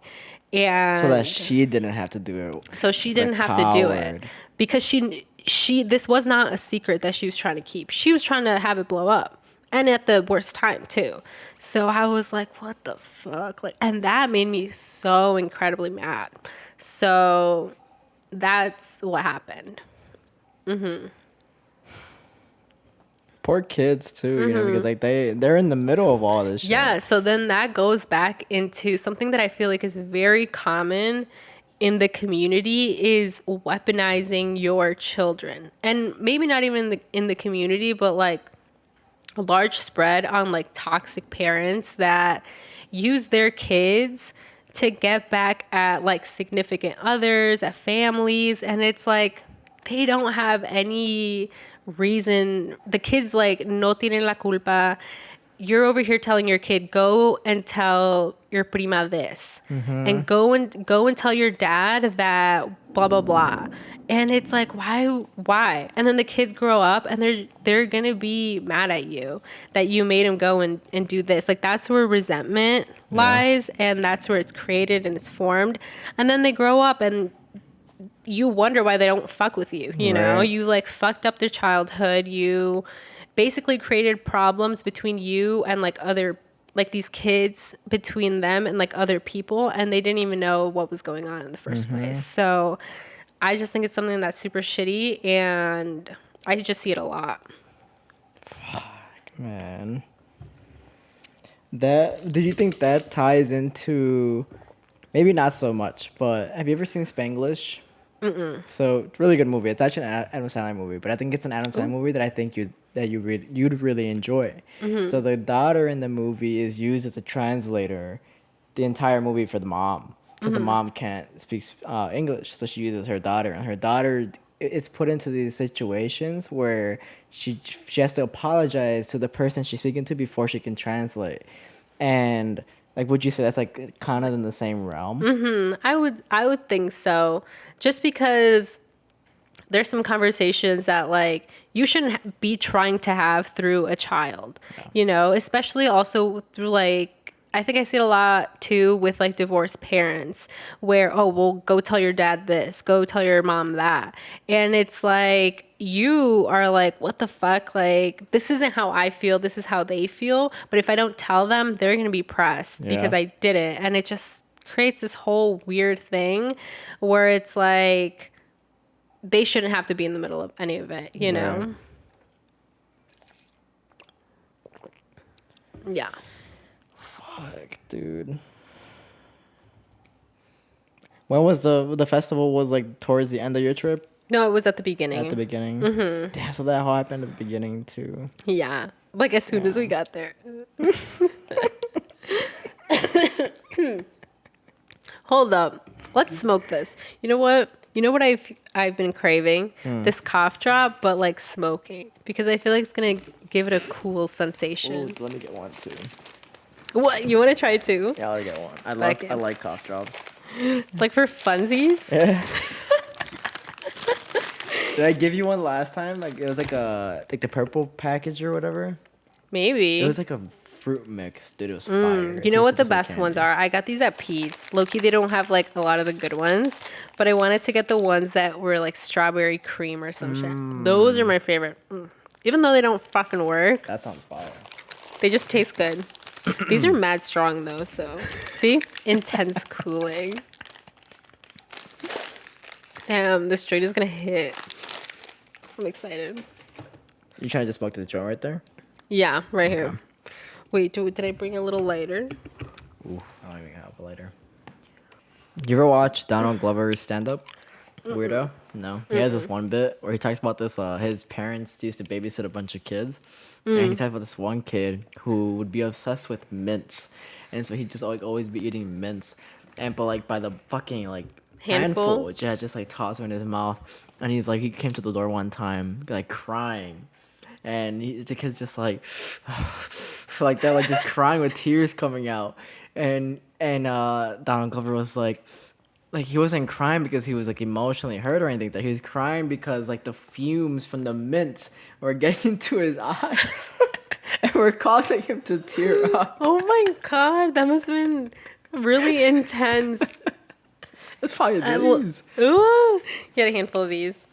And So that she didn't have to do it. so she didn't have to do it, because this was not a secret that she was trying to keep. She was trying to have it blow up. And at the worst time too. So I was like, what the fuck? Like, and that made me so incredibly mad. So that's what happened. Poor kids too, you know, because like they're in the middle of all this shit. Yeah, so then that goes back into something that I feel like is very common in the community is weaponizing your children. And maybe not even in the community, but like a large spread on like toxic parents that use their kids to get back at like significant others, at families, and it's like they don't have any reason. The kids like no tienen la culpa. You're over here telling your kid, go and tell your prima this, and go and tell your dad that blah blah blah. And it's like, why? And then the kids grow up and they're gonna be mad at you that you made them go and do this. Like that's where resentment lies, and that's where it's created and it's formed. And then they grow up and you wonder why they don't fuck with you. You know, you like fucked up their childhood. You basically created problems between you and like other, like these kids, between them and like other people, and they didn't even know what was going on in the first place. So I just think it's something that's super shitty, and I just see it a lot. Fuck, man. Do you think that ties into, maybe not so much, but have you ever seen Spanglish? So really good movie. It's actually an Adam Sandler movie, but I think it's an Adam Sandler movie that I think you'd really enjoy. So the daughter in the movie is used as a translator the entire movie for the mom, because the mom can't speak English, so she uses her daughter, and her daughter it's put into these situations where she has to apologize to the person she's speaking to before she can translate. And like, would you say that's like kind of in the same realm? I would think so, just because there's some conversations that like you shouldn't be trying to have through a child, you know, especially also through like, I think I see it a lot too with like divorced parents where, oh, well, go tell your dad this, go tell your mom that. And it's like, you are like, what the fuck? Like, this isn't how I feel. This is how they feel. But if I don't tell them, they're going to be pressed because I didn't. And it just creates this whole weird thing where it's like, they shouldn't have to be in the middle of any of it, you know? Yeah. Fuck, dude. When was the festival? Was like towards the end of your trip? No, it was at the beginning. At the beginning. Damn, so that all happened at the beginning too. Yeah, like as soon as we got there. Hold up, let's smoke this. You know what? I've been craving? This cough drop, but like smoking, because I feel like it's gonna give it a cool sensation. Ooh, let me get one too. What, you want to try too? Yeah, I'll get one. I like cough drops. Like for funsies? Yeah. Did I give you one last time? Like it was like the purple package or whatever. Maybe. It was like a fruit mix, dude. It was fire. You know what the best ones are? I got these at Pete's. Low-key, they don't have like a lot of the good ones, but I wanted to get the ones that were like strawberry cream or some shit. Those are my favorite. Even though they don't fucking work. That sounds fire. They just taste good. These are mad strong though, so see? Intense cooling. Damn, this joint is gonna hit. I'm excited. You trying to just smoke to the joint right there? Yeah, right here. Wait, did I bring a little lighter? Ooh, I don't even have a lighter. You ever watch Donald Glover's stand-up? Weirdo? No. He has this one bit where he talks about this, his parents used to babysit a bunch of kids. And he talks about this one kid who would be obsessed with mints. And so he'd just like always be eating mints. But like by the fucking like handful, just like toss them in his mouth. And he's like, he came to the door one time, like crying. And the kid's just like, like that, like just crying with tears coming out. And Donald Glover was like he wasn't crying because he was like emotionally hurt or anything. That he was crying because like the fumes from the mints were getting into his eyes and were causing him to tear up. Oh my god, that must have been really intense. That's probably these. Ooh, get a handful of these.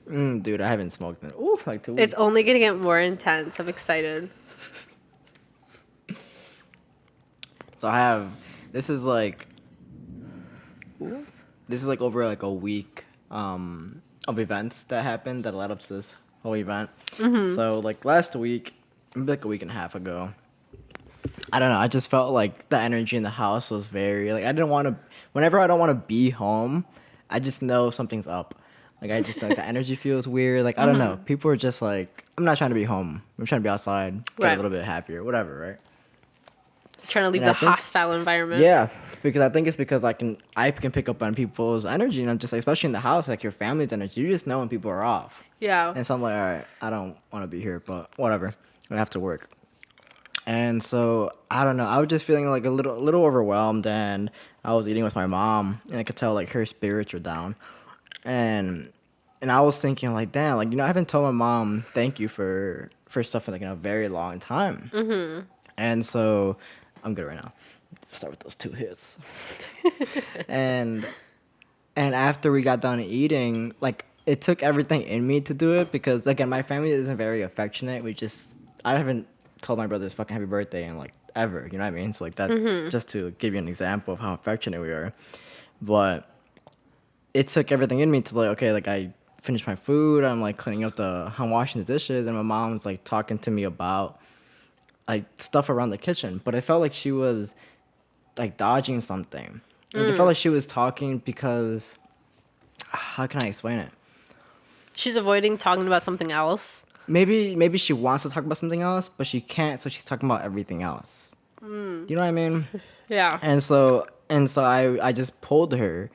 Dude, I haven't smoked in like 2 weeks. It's only gonna get more intense. I'm excited. So I have, this is like this is like over like a week of events that happened that led up to this whole event. So like last week, maybe like a week and a half ago, I don't know. I just felt like the energy in the house was very like I didn't want to. Whenever I don't want to be home, I just know something's up. Like I just like the energy feels weird. Like I don't know. People are just like I'm not trying to be home. I'm trying to be outside, get Right. a little bit happier, whatever, right? Trying to leave And the I think- hostile environment. Yeah, because I think it's because I can pick up on people's energy, and I'm just like, especially in the house, like your family's energy. You just know when people are off. Yeah. And so I'm like, all right, I don't want to be here, but whatever. I have to work. And so I don't know. I was just feeling like a little overwhelmed, and I was eating with my mom, and I could tell like her spirits were down, and I was thinking like, damn, like I haven't told my mom thank you for stuff for like in a very long time. And so I'm good right now. Let's start with those 2 hits. and after we got done eating, like it took everything in me to do it because again, my family isn't very affectionate. I haven't told my brother's fucking happy birthday in like ever. You know what I mean? So like that, just to give you an example of how affectionate we are. But it took everything in me to like, okay, like I finished my food. I'm like I'm washing the dishes, and my mom's like talking to me about like stuff around the kitchen. But I felt like she was like dodging something. Like, I felt like she was talking because how can I explain it? She's avoiding talking about something else. Maybe she wants to talk about something else, but she can't, so she's talking about everything else. You know what I mean? Yeah. And so I just pulled her,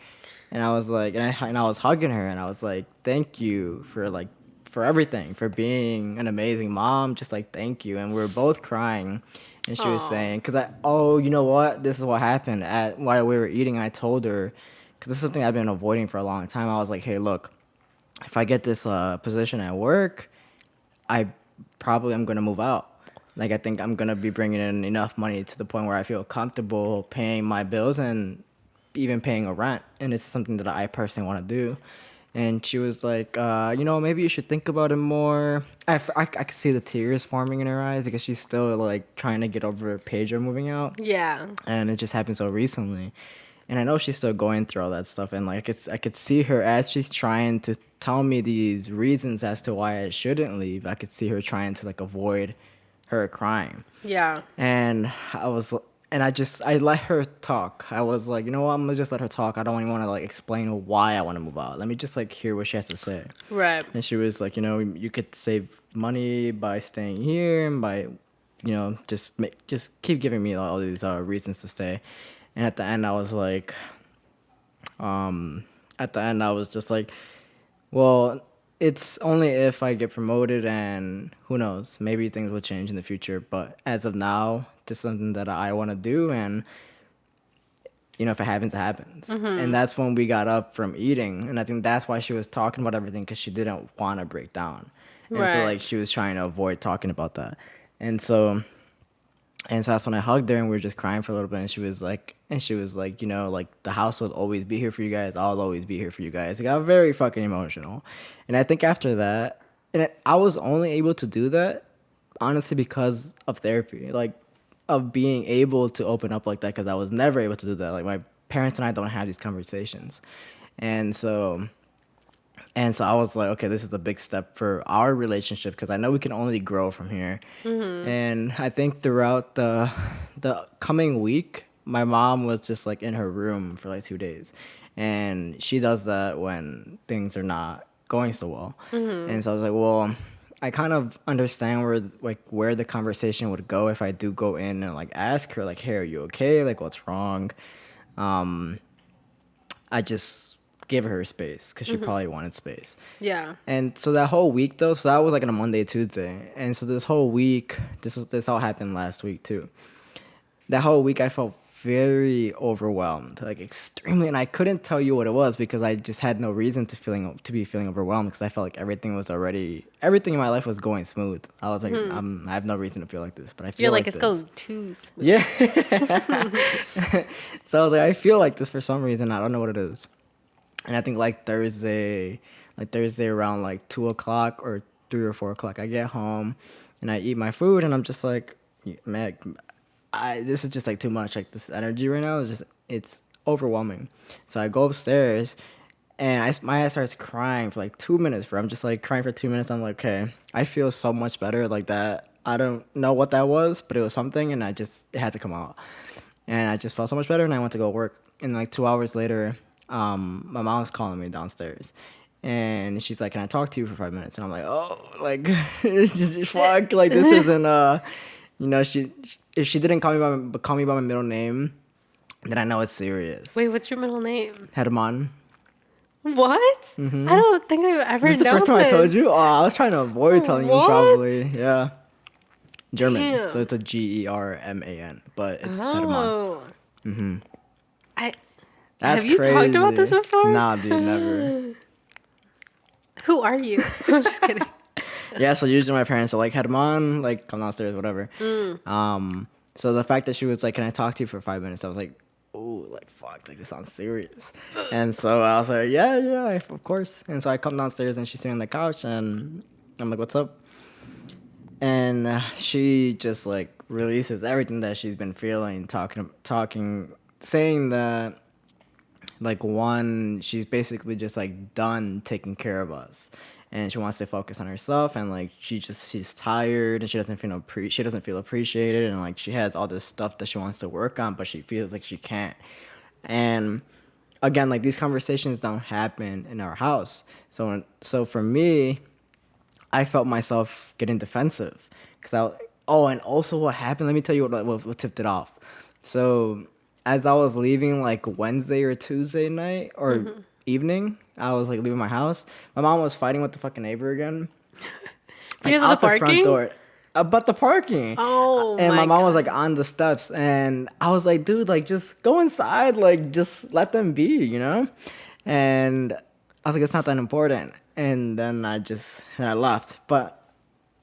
and I was like, and I was hugging her, and I was like, thank you for everything, for being an amazing mom. Just like thank you. And we were both crying, and she was saying, you know what? This is what happened while we were eating. And I told her, because this is something I've been avoiding for a long time. I was like, hey, look, if I get this position at work, I probably am gonna move out. Like I think I'm gonna be bringing in enough money to the point where I feel comfortable paying my bills and even paying a rent, and it's something that I personally want to do. And she was like, maybe you should think about it more. I could see the tears forming in her eyes because she's still like trying to get over Pedro moving out, Yeah. and it just happened so recently. And I know she's still going through all that stuff, and like I could see her as she's trying to tell me these reasons as to why I shouldn't leave. I could see her trying to like avoid her crying. Yeah. And I let her talk. I was like, you know what, I'm gonna just let her talk. I don't even want to like explain why I want to move out. Let me just like hear what she has to say. Right. And she was like, you could save money by staying here and by, just keep giving me all these reasons to stay. And at the end, I was like, just like, well, it's only if I get promoted, and who knows, maybe things will change in the future. But as of now, this is something that I want to do, and if it happens, it happens. And that's when we got up from eating, and I think that's why she was talking about everything, because she didn't want to break down, and so Right. like she was trying to avoid talking about that, and so that's when I hugged her, and we were just crying for a little bit, and she was like, like the house will always be here for you guys. I'll always be here for you guys. It got very fucking emotional. And I think after that, I was only able to do that, honestly, because of therapy, like of being able to open up like that, because I was never able to do that. Like my parents and I don't have these conversations. And so I was like, okay, this is a big step for our relationship, because I know we can only grow from here. And I think throughout the coming week, my mom was just like in her room for like 2 days. And she does that when things are not going so well. And so I was like, well, I kind of understand where the conversation would go if I do go in and like ask her like, hey, are you okay? Like, what's wrong? I just give her space because she probably wanted space. Yeah. And so that whole week though, so that was like on a Monday, Tuesday. And so this whole week, this all happened last week too. That whole week I felt very overwhelmed, like extremely, and I couldn't tell you what it was because I just had no reason to be feeling overwhelmed, because I felt like everything in my life was going smooth. I was like, I have no reason to feel like this, but I feel You're like it's this. going too smooth. Yeah. So I was like, I feel like this for some reason. I don't know what it is. And I think like Thursday around like 2:00 or 3 or 4 o'clock, I get home and I eat my food, and I'm just like, man, this is just like too much. Like this energy right now is just, it's overwhelming. So I go upstairs, and my ass starts crying for like 2 minutes, bro. I'm just like crying for 2 minutes. I'm like, okay, I feel so much better like that. I don't know what that was, but it was something, and it had to come out. And I just felt so much better, and I went to go work. And like 2 hours later, my mom was calling me downstairs, and she's like, "Can I talk to you for 5 minutes?" And I'm like, "Oh, like it's just fuck, like this isn't she if she didn't call me by my middle name, then I know it's serious." Wait, what's your middle name? Herman. What? I don't think I've ever This is the known first time this. I told you. Oh, I was trying to avoid telling you, What? probably. Yeah. German, Damn. so it's a German, but it's Herman. Oh. That's Have you talked about this crazy. before? Nah, dude, never. Who are you? I'm just kidding. Yeah, so usually my parents are like, Herman, like, come downstairs, whatever. So the fact that she was like, can I talk to you for 5 minutes? I was like, oh, like, fuck, like, this sounds serious. And so I was like, yeah, of course. And so I come downstairs, and she's sitting on the couch, and I'm like, what's up? And she just, like, releases everything that she's been feeling, saying that, like, one, she's basically just, like, done taking care of us, and she wants to focus on herself, and, like, she's tired, and she doesn't feel appreciated, and, like, she has all this stuff that she wants to work on, but she feels like she can't. And again, like, these conversations don't happen in our house. So for me, I felt myself getting defensive, and also what happened, let me tell you what tipped it off. So as I was leaving, like, Wednesday or Tuesday night or evening, I was, like, leaving my house. My mom was fighting with the fucking neighbor again. Because of the parking? Front door. About the parking. Oh, and my mom God. was, like, on the steps, and I was like, dude, like, just go inside, like, just let them be, you know? And I was like, it's not that important. And then I left. But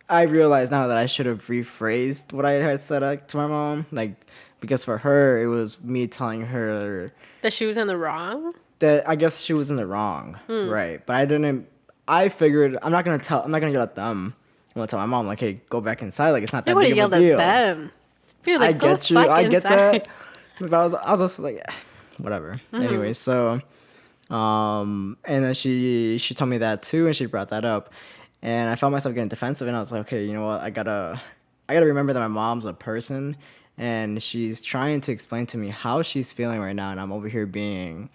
I realized now that I should have rephrased what I had said to my mom, like, because for her, it was me telling her That she was in the wrong? that I guess she was in the wrong, right? But I figured I'm not gonna yell at them. I'm gonna tell my mom, like, hey, go back inside, like, it's not I that would big have of a yelled deal. at them. You're like, I go get you, fuck I get inside. that. But I was just like, whatever. Anyway, so and then she told me that too, and she brought that up, and I found myself getting defensive, and I was like, okay, you know what, I gotta remember that my mom's a person, and she's trying to explain to me how she's feeling right now, and I'm over here being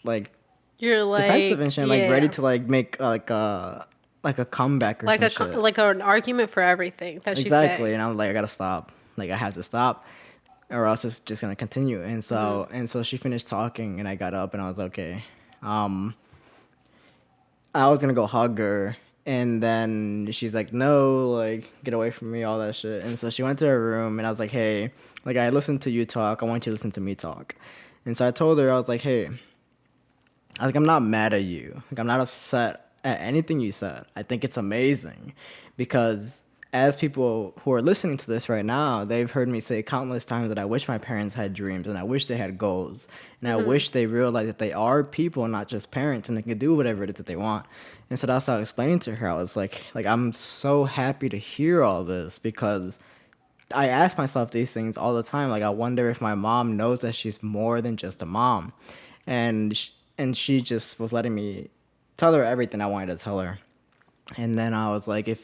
like You're like defensive and shit, like yeah. ready to like make like a comeback or like some shit. like an argument for everything that she's Exactly, saying. and I'm like, I gotta stop. Like, I have to stop, or else it's just gonna continue. And so she finished talking, and I got up, and I was okay. I was gonna go hug her, and then she's like, no, like, get away from me, all that shit. And so she went to her room, and I was like, hey, like, I listened to you talk, I want you to listen to me talk. And so I told her, I was like, hey, I'm not mad at you. Like, I'm not upset at anything you said. I think it's amazing, because as people who are listening to this right now, they've heard me say countless times that I wish my parents had dreams, and I wish they had goals, and I wish they realized that they are people, not just parents, and they can do whatever it is that they want. And so that's how I was explaining to her. I was like I'm so happy to hear all this, because I ask myself these things all the time. Like, I wonder if my mom knows that she's more than just a mom, and she just was letting me tell her everything I wanted to tell her. And then I was like, I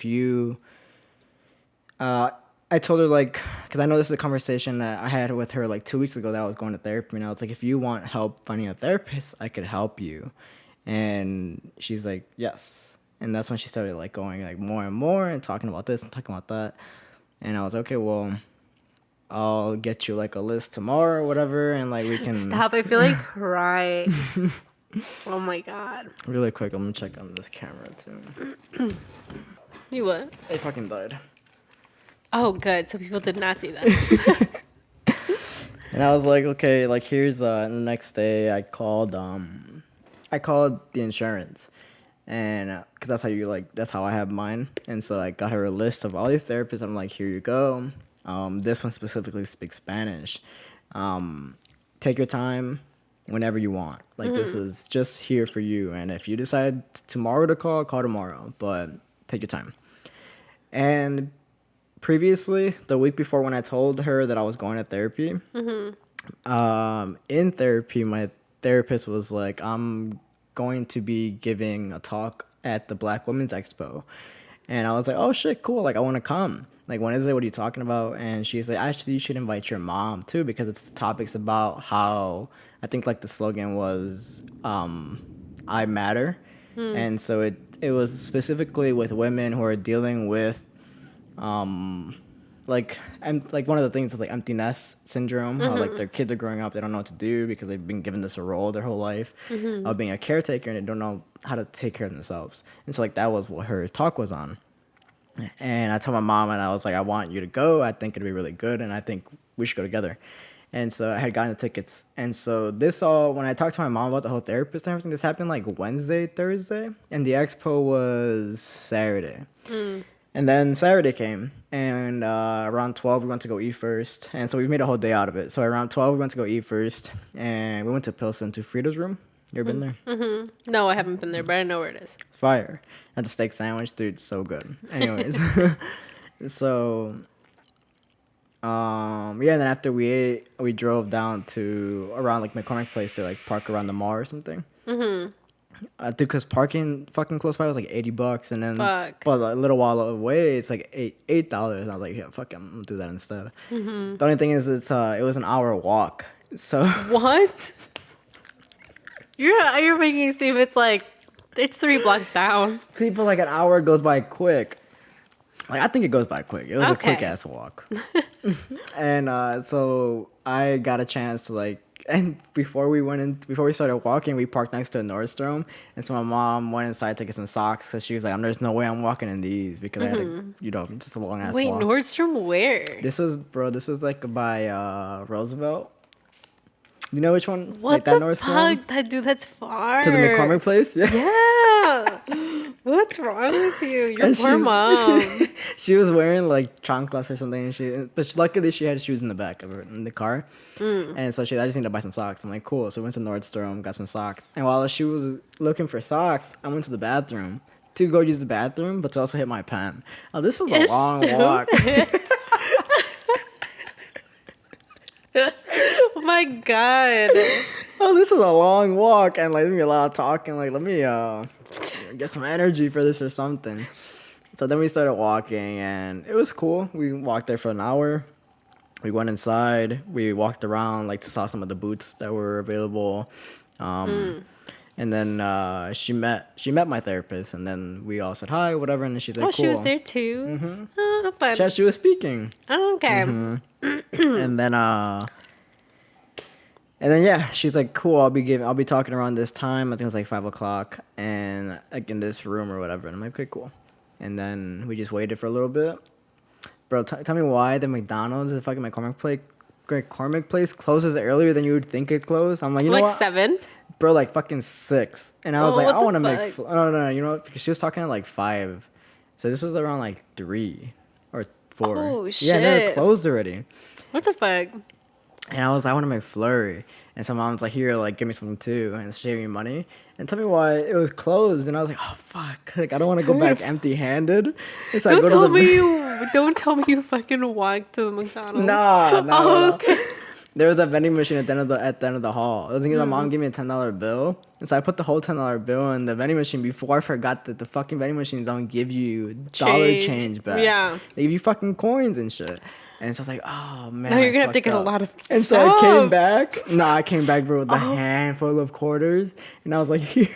told her, like, because I know this is a conversation that I had with her like 2 weeks ago, that I was going to therapy, and I was like, if you want help finding a therapist, I could help you. And she's like, yes. And that's when she started like going like more and more and talking about this and talking about that. And I was okay, well, I'll get you like a list tomorrow or whatever, and like we can Stop! I feel like crying. Oh my God. Really quick, I'm gonna check on this camera too. You what? It fucking died. Oh, good. So people did not see that. And I was like, okay, like, here's the next day I called the insurance, and because that's how I have mine. And so I got her a list of all these therapists. I'm like, here you go. This one specifically speaks Spanish. Take your time whenever you want. Like, this is just here for you. And if you decide tomorrow to call tomorrow, but take your time. And previously, the week before, when I told her that I was going to therapy, In therapy, my therapist was like, I'm going to be giving a talk at the Black Women's Expo. And I was like, oh shit, cool. Like, I want to come. Like, when is it? What are you talking about? And she's like, actually, you should invite your mom too, because it's topics about how, I think like the slogan was, I matter. And so it was specifically with women who are dealing with, like, and like one of the things is like empty nest syndrome, how like their kids are growing up, they don't know what to do because they've been given this role their whole life of being a caretaker, and they don't know how to take care of themselves. And so like that was what her talk was on. And I told my mom, and I was like, I want you to go. I think it'd be really good, and I think we should go together. And so I had gotten the tickets. And so this all, when I talked to my mom about the whole therapist and everything, this happened like Wednesday, Thursday, and the expo was Saturday. And then Saturday came, and around 12, we went to go eat first. And so we made a whole day out of it. So around 12, we went to go eat first, and we went to Pilsen, to Frida's room. You ever been there? No, I haven't been there, but I know where it is. It's fire. And the steak sandwich, dude, so good. Anyways, so, yeah, and then after we ate, we drove down to around like McCormick Place to like park around the mall or something. Because parking fucking close by was like $80, and then Fuck. but a little while away it's like $8. And I was like, yeah, fuck it, I'm gonna do that instead. The only thing is, it was an hour walk. So What? You're making it seem it's 3 blocks down. people, like, an hour goes by quick. Like, I think it goes by quick. It was a Okay. quick ass walk. And so I got a chance to like, and before we started walking, we parked next to a Nordstrom, and so my mom went inside to get some socks because she was like, "There's no way I'm walking in these," because I had just a long ass Wait, walk. Nordstrom where? This was like by Roosevelt. You know which one? What like that the Nordstrom? fuck? Dude, that's far. To the McCormick Place? Yeah. Yeah. What's wrong with you? Your And poor she's- mom. She was wearing like chanclas or something, and luckily she had shoes in the back of her in the car, and so I just need to buy some socks. I'm like, cool. So we went to Nordstrom, got some socks, and while she was looking for socks, I went to the bathroom to go use the bathroom, but to also hit my pen. Oh, this is a You're long walk. Oh my god. Oh, this is a long walk, and like, let me a lot of talking. Like, let me get some energy for this or something. So then we started walking, and it was cool. We walked there for an hour. We went inside. We walked around, like, saw some of the boots that were available. And then she met my therapist, and then we all said hi, whatever. And then she's like, Oh, cool. she was there too? Oh, fun. She was speaking. Oh, okay. And then yeah, she's like, cool. I'll be talking around this time. I think it was like 5:00, and like in this room or whatever. And I'm like, okay, cool. And then we just waited for a little bit. Bro, tell me why the McDonald's, the fucking McCormick Place closes earlier than you would think it closed. I'm like, you know Like what? 7? Bro, like fucking 6. And I was Oh, like, what I the want to make. fuck? No, you know what? Because she was talking at like 5. So this was around like 3 or 4. Oh, Yeah, and they were shit. closed already. What the fuck? And I want to make flurry. And so mom's like, here, like, give me something too. And she gave me money. And tell me why it was closed. And I was like, oh, fuck. Like, I don't want to go back empty handed. So I Don't go tell to the. me you fucking walked to the McDonald's. Nah. Oh, okay. There was a vending machine at the end of the hall. The thing is, my mom gave me a $10 bill. And so I put the whole $10 bill in the vending machine before I forgot that the fucking vending machines don't give you dollar change back. Yeah. They give you fucking coins and shit. And so I was like, oh, man. Now you're I gonna have to fucked get a up. lot of And so I came stuff. back. I came back, bro, with a handful of quarters. And I was like, here.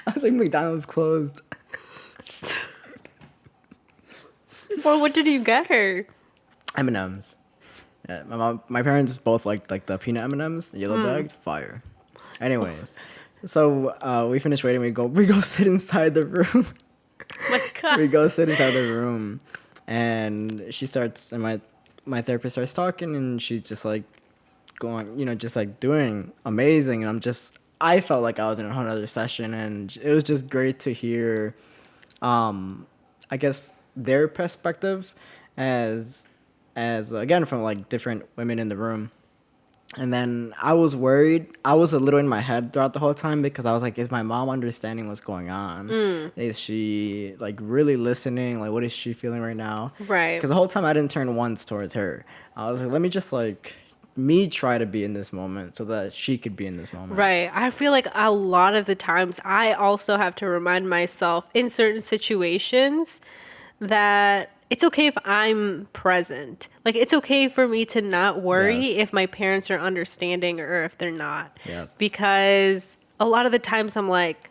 I was like, McDonald's closed. Well, what did you get her? M&M's. Yeah, my parents both liked like the peanut M&M's, the yellow bags, fire. Anyways, so we finished waiting. We go sit inside the room. My god. We go sit inside the room, and my therapist starts talking, and she's just like going, just like doing amazing, and I felt like I was in another session, and it was just great to hear, I guess their perspective as again from like different women in the room. And then I was worried. I was a little in my head throughout the whole time because I was like, is my mom understanding what's going on? Is she like really listening? Like, what is she feeling right now? Right. Because the whole time I didn't turn once towards her. I was like, let me just like me try to be in this moment so that she could be in this moment. Right. I feel like a lot of the times I also have to remind myself in certain situations that it's okay if I'm present. Like, it's okay for me to not worry Yes. if my parents are understanding or if they're not. Yes. Because a lot of the times I'm like,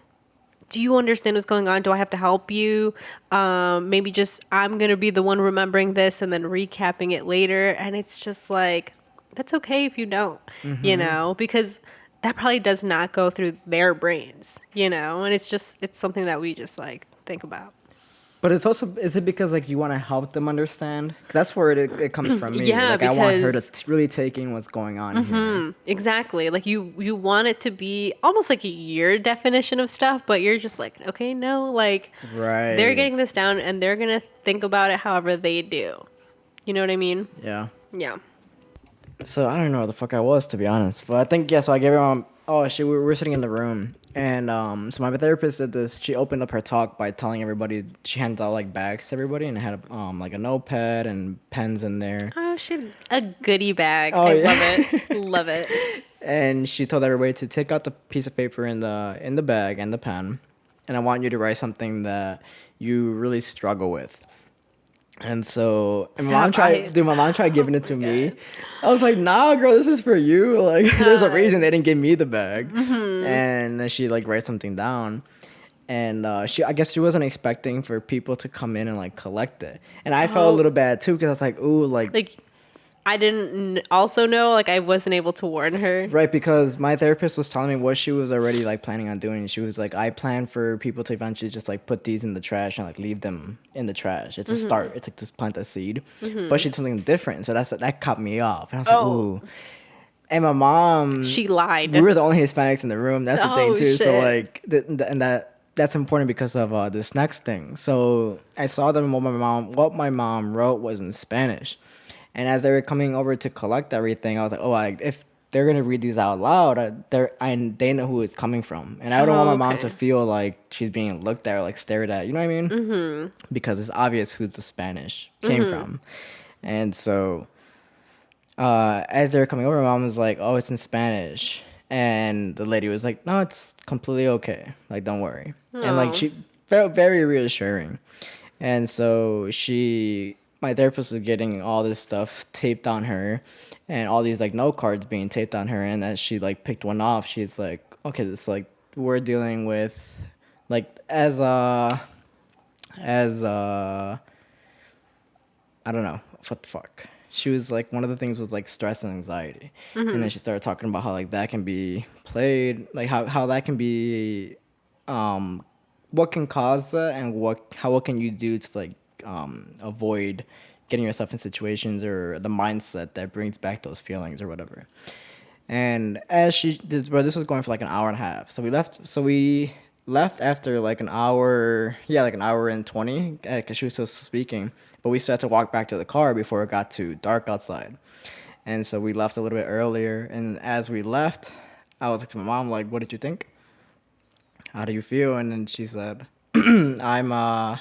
do you understand what's going on? Do I have to help you? Maybe just I'm going to be the one remembering this and then recapping it later. And it's just like, that's okay if you don't, you know, because that probably does not go through their brains, you know, and it's something that we just like think about. But it's also, is it because like you want to help them understand? 'Cause that's where it comes from me. Yeah, like I want her to because- really take in what's going on here. Exactly. Like you want it to be almost like your definition of stuff, but you're just like, okay, no, like Right. they're getting this down and they're going to think about it however they do. You know what I mean? Yeah. Yeah. So I don't know where the fuck I was, to be honest. But I think, yeah, so I gave her we were sitting in the room. And so my therapist did this. She opened up her talk by telling everybody, she handed out like bags to everybody and it had like a notepad and pens in there. Oh, shit. A goodie bag. Oh, I yeah. love it. Love it. And she told everybody to take out the piece of paper in the bag and the pen. And I want you to write something that you really struggle with. And so and my mom tried giving it to me. I was like, nah, girl, this is for you. Like, there's a reason they didn't give me the bag. And then she like writes something down. And I guess she wasn't expecting for people to come in and like collect it. And I felt a little bad too because I was like, ooh, Like, I didn't also know, like, I wasn't able to warn her. right, because my therapist was telling me what she was already like planning on doing. She was like, I plan for people to eventually just like put these in the trash and like leave them in the trash. It's a start. It's like just plant a seed. But she did something different. So that caught me off. And I was like, ooh. And my mom, She lied. we were the only Hispanics in the room. That's the thing Oh, too. So shit. like, that's important because of this next thing. So I saw them what my mom wrote was in Spanish. And as they were coming over to collect everything, I was like, oh, if they're gonna read these out loud, they know who it's coming from, and I don't want my mom to feel like she's being looked at or like stared at. You know what I mean? Mm-hmm. Because it's obvious who's the Spanish came from, and so as they were coming over, my mom was like, oh, it's in Spanish, and the lady was like, no, it's completely okay. Like, don't worry, and like she felt very reassuring, and so my therapist is getting all this stuff taped on her and all these like note cards being taped on her. And as she like picked one off, she's like, okay, this like we're dealing with like as I don't know, what the fuck. She was like, one of the things was like stress and anxiety. And then she started talking about how like that can be played, like how that can be, what can cause that and what can you do to like, avoid getting yourself in situations or the mindset that brings back those feelings or whatever. And as this was going for like an hour and a half. So we left after like an hour, like an hour and 20, because she was still speaking. But we still had to walk back to the car before it got too dark outside. And so we left a little bit earlier. And as we left, I was like to my mom, like, what did you think? How do you feel? And then she said, I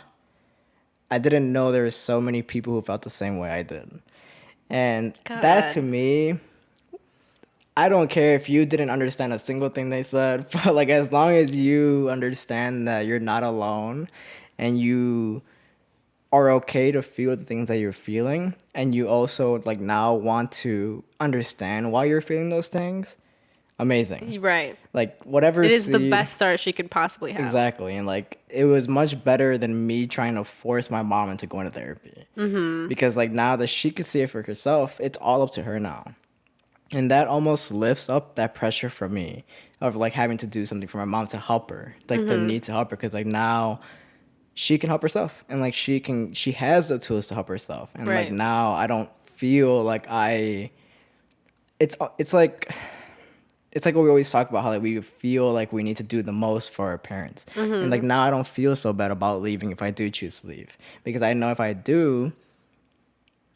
didn't know there were so many people who felt the same way I did. And that to me, I don't care if you didn't understand a single thing they said, but like as long as you understand that you're not alone and you are okay to feel the things that you're feeling and you also like now want to understand why you're feeling those things, amazing. Right. Like whatever. It is the best start she could possibly have. Exactly. And like it was much better than me trying to force my mom into going to therapy. Because like now that she could see it for herself, it's all up to her now. And that almost lifts up that pressure from me of like having to do something for my mom to help her, like the need to help her. Because like now she can help herself and like she has the tools to help herself. And like now I don't feel like it's like what we always talk about, how like we feel like we need to do the most for our parents. And like now I don't feel so bad about leaving if I do choose to leave. Because I know if I do,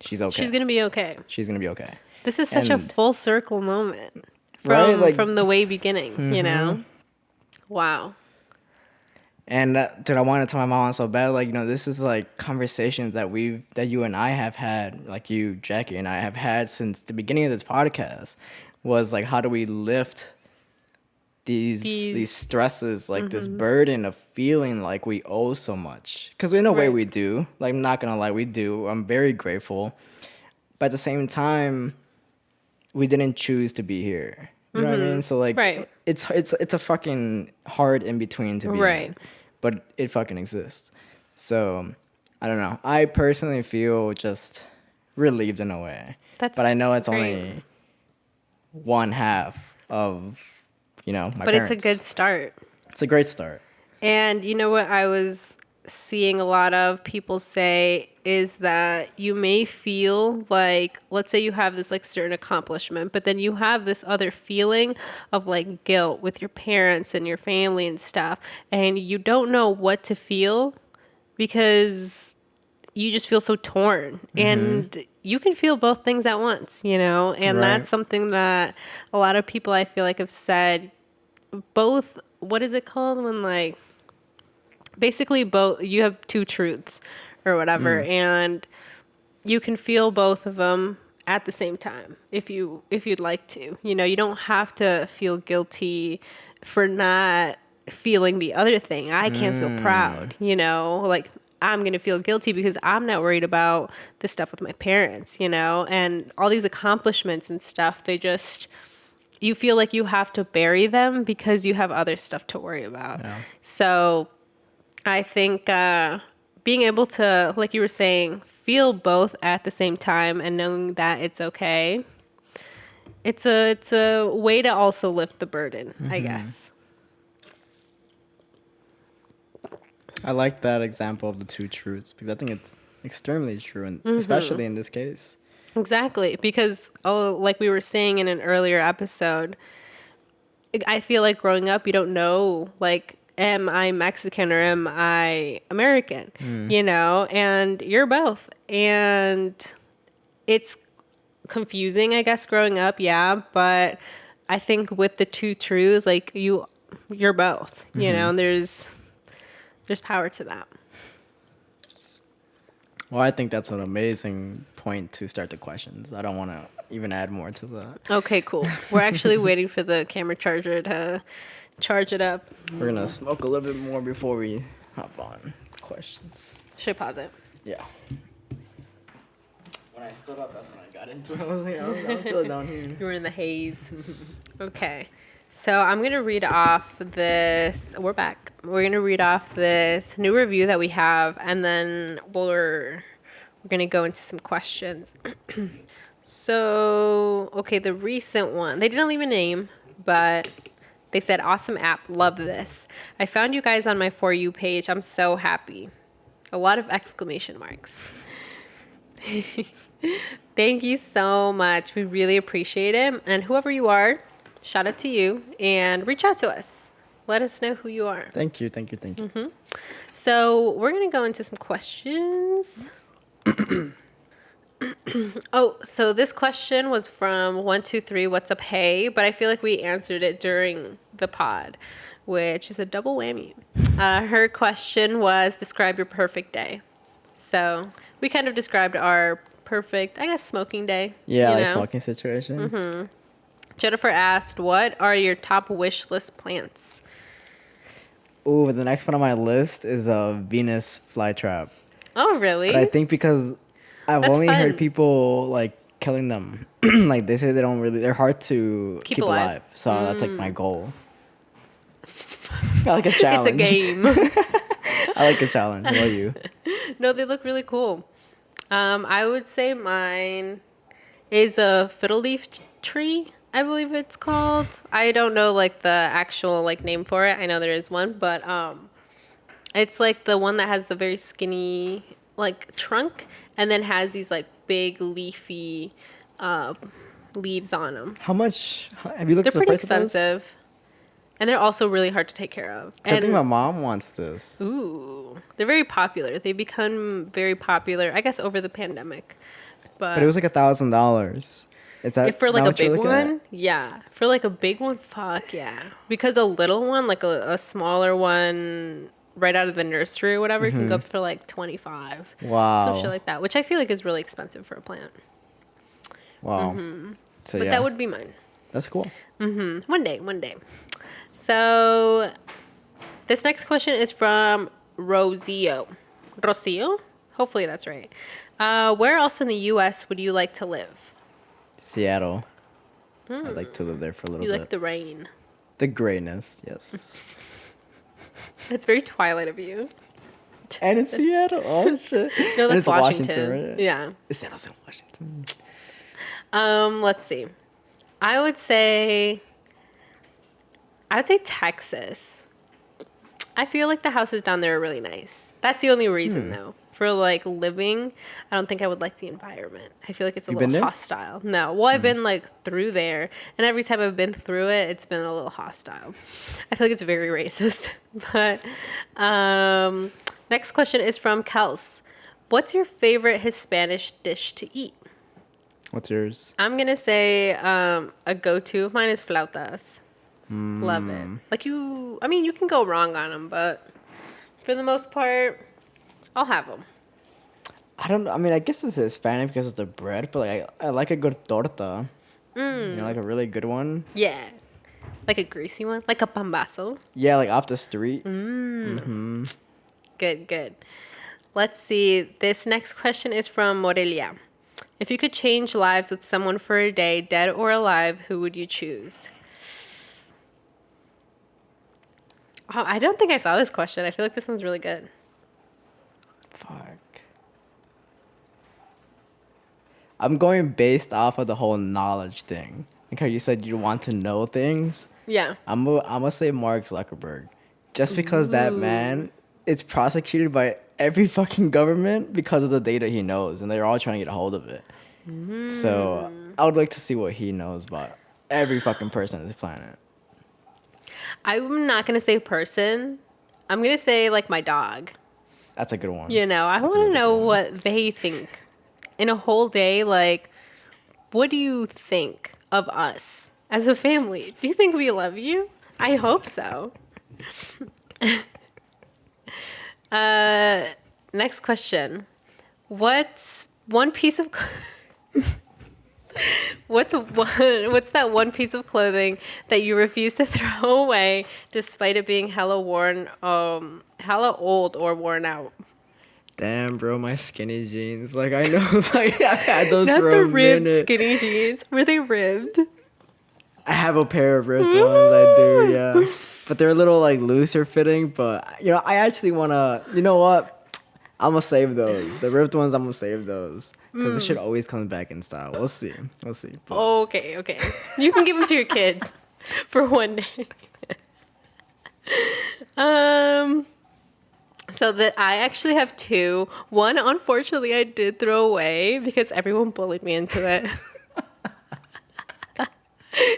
she's okay. She's going to be okay. She's going to be okay. This is such a full circle moment from, Right? Like, from the way beginning, you know? Wow. And dude, I wanted to tell my mom so bad. Like, this is like conversations that you and I have had, like you, Jackie, and I have had since the beginning of this podcast. Was like, how do we lift these stresses, like this burden of feeling like we owe so much? Because in a way we do. Like, I'm not gonna lie, we do. I'm very grateful, but at the same time, we didn't choose to be here. You know what I mean? So like, it's a fucking hard in between to be in, but it fucking exists. So I don't know. I personally feel just relieved in a way, but I know it's only one half of my but parents. It's a good start. It's a great start. And you know what I was seeing a lot of people say is that you may feel like, let's say you have this like certain accomplishment, but then you have this other feeling of like guilt with your parents and your family and stuff, and you don't know what to feel because you just feel so torn. And you can feel both things at once, and that's something that a lot of people I feel like have said. Both, what is it called when like basically both, you have two truths or whatever, and you can feel both of them at the same time if you'd like to. You don't have to feel guilty for not feeling the other thing. I can't feel proud, like I'm going to feel guilty because I'm not worried about the stuff with my parents, and all these accomplishments and stuff, you feel like you have to bury them because you have other stuff to worry about. Yeah. So I think being able to, like you were saying, feel both at the same time and knowing that it's okay, it's a way to also lift the burden, I guess. I like that example of the two truths because I think it's extremely true, and especially in this case. Exactly, because like we were saying in an earlier episode, I feel like growing up you don't know, like, am I Mexican or am I American? And you're both, and it's confusing, I guess, growing up, but I think with the two truths, like you're both, and there's power to that. Well, I think that's an amazing point to start the questions. I don't want to even add more to that. Okay, cool. We're actually waiting for the camera charger to charge it up. We're going to smoke a little bit more before we hop on questions. Should I pause it? Yeah. When I stood up, that's when I got into it. I was like, I don't feel it down here. You were in the haze. Okay. So I'm going to read off this. We're back. We're going to read off this new review that we have, and then we're going to go into some questions. So, okay, the recent one. They didn't leave a name, but they said, awesome app. Love this. I found you guys on my For You page. I'm so happy. A lot of exclamation marks. Thank you so much. We really appreciate it. And whoever you are, shout out to you and reach out to us. Let us know who you are. Thank you. So we're going to go into some questions. So this question was from 123 What's Up Hey, but I feel like we answered it during the pod, which is a double whammy. Her question was, describe your perfect day. So we kind of described our perfect, I guess, smoking day. Yeah, like smoking situation. Mm-hmm. Jennifer asked, what are your top wish list plants? Ooh, the next one on my list is a Venus flytrap. Oh, really? But I think because I've only heard people like killing them. Like they say they're hard to keep alive. So that's like my goal. I like a challenge. It's a game. I like a challenge. What about you? No, they look really cool. I would say mine is a fiddle leaf tree, I believe it's called. I don't know like the actual like name for it. I know there is one, but it's like the one that has the very skinny like trunk and then has these like big leafy leaves on them. How much have you looked at the price of those? They're pretty expensive. And they're also really hard to take care of. I think my mom wants this. Ooh. They're very popular. They've become very popular, I guess, over the pandemic. But it was like $1,000. Is that for like a big one? Yeah. For like a big one, fuck yeah. Because a little one, like a smaller one, right out of the nursery or whatever can go up for like 25. Wow. Some shit like that, which I feel like is really expensive for a plant. Wow. So But that would be mine. That's cool. One day. So this next question is from Rocio. Hopefully that's right. Where else in the U.S. would you like to live? Seattle. I'd like to live there for a little You bit. like the rain. The grayness, yes. That's very Twilight of you. And it's Seattle. Oh shit. No, And that's it's Washington. right? Yeah. Seattle's in Washington. Let's see. I would say Texas. I feel like the houses down there are really nice. That's the only reason though. For like living, I don't think I would like the environment. I feel like it's a You been little there? hostile. No. Well, I've been like through there, and every time I've been through it, it's been a little hostile. I feel like it's very racist. But next question is from Kels. What's your favorite Hispanic dish to eat? What's yours? I'm gonna say a go-to of mine is flautas. Love it. Like you can go wrong on them, but for the most part, I'll have them. I guess it's Hispanic because it's the bread, but like I like a good torta. Like a really good one. Yeah, like a greasy one, like a pambazo. Yeah, like off the street. Good. Let's see. This next question is from Morelia. If you could change lives with someone for a day, dead or alive, who would you choose? Oh, I don't think I saw this question. I feel like this one's really good. Fuck. I'm going based off of the whole knowledge thing. Because you said you want to know things. Yeah. I'm gonna say Mark Zuckerberg. Just because that man is prosecuted by every fucking government because of the data he knows. And they're all trying to get a hold of it. So I would like to see what he knows about every fucking person on this planet. I'm not going to say person. I'm going to say like my dog. That's a good one. I want to know what they think. In a whole day, like, what do you think of us as a family? Do you think we love you? I hope so. Next question. What's one piece of... What's that one piece of clothing that you refuse to throw away despite it being hella old or worn out? Damn, bro, my skinny jeans. Like, I know, like, I've had those Not for the a ribbed minute. skinny jeans. Were they ribbed? I have a pair of ripped ones, I do, yeah. But they're a little, like, looser fitting, but, I actually want to, you know what? I'm going to save those. The ripped ones, I'm going to save those. Because the shit always comes back in style. We'll see. But Okay. You can give them to your kids for one day. So that I actually have two. One, unfortunately, I did throw away because everyone bullied me into it.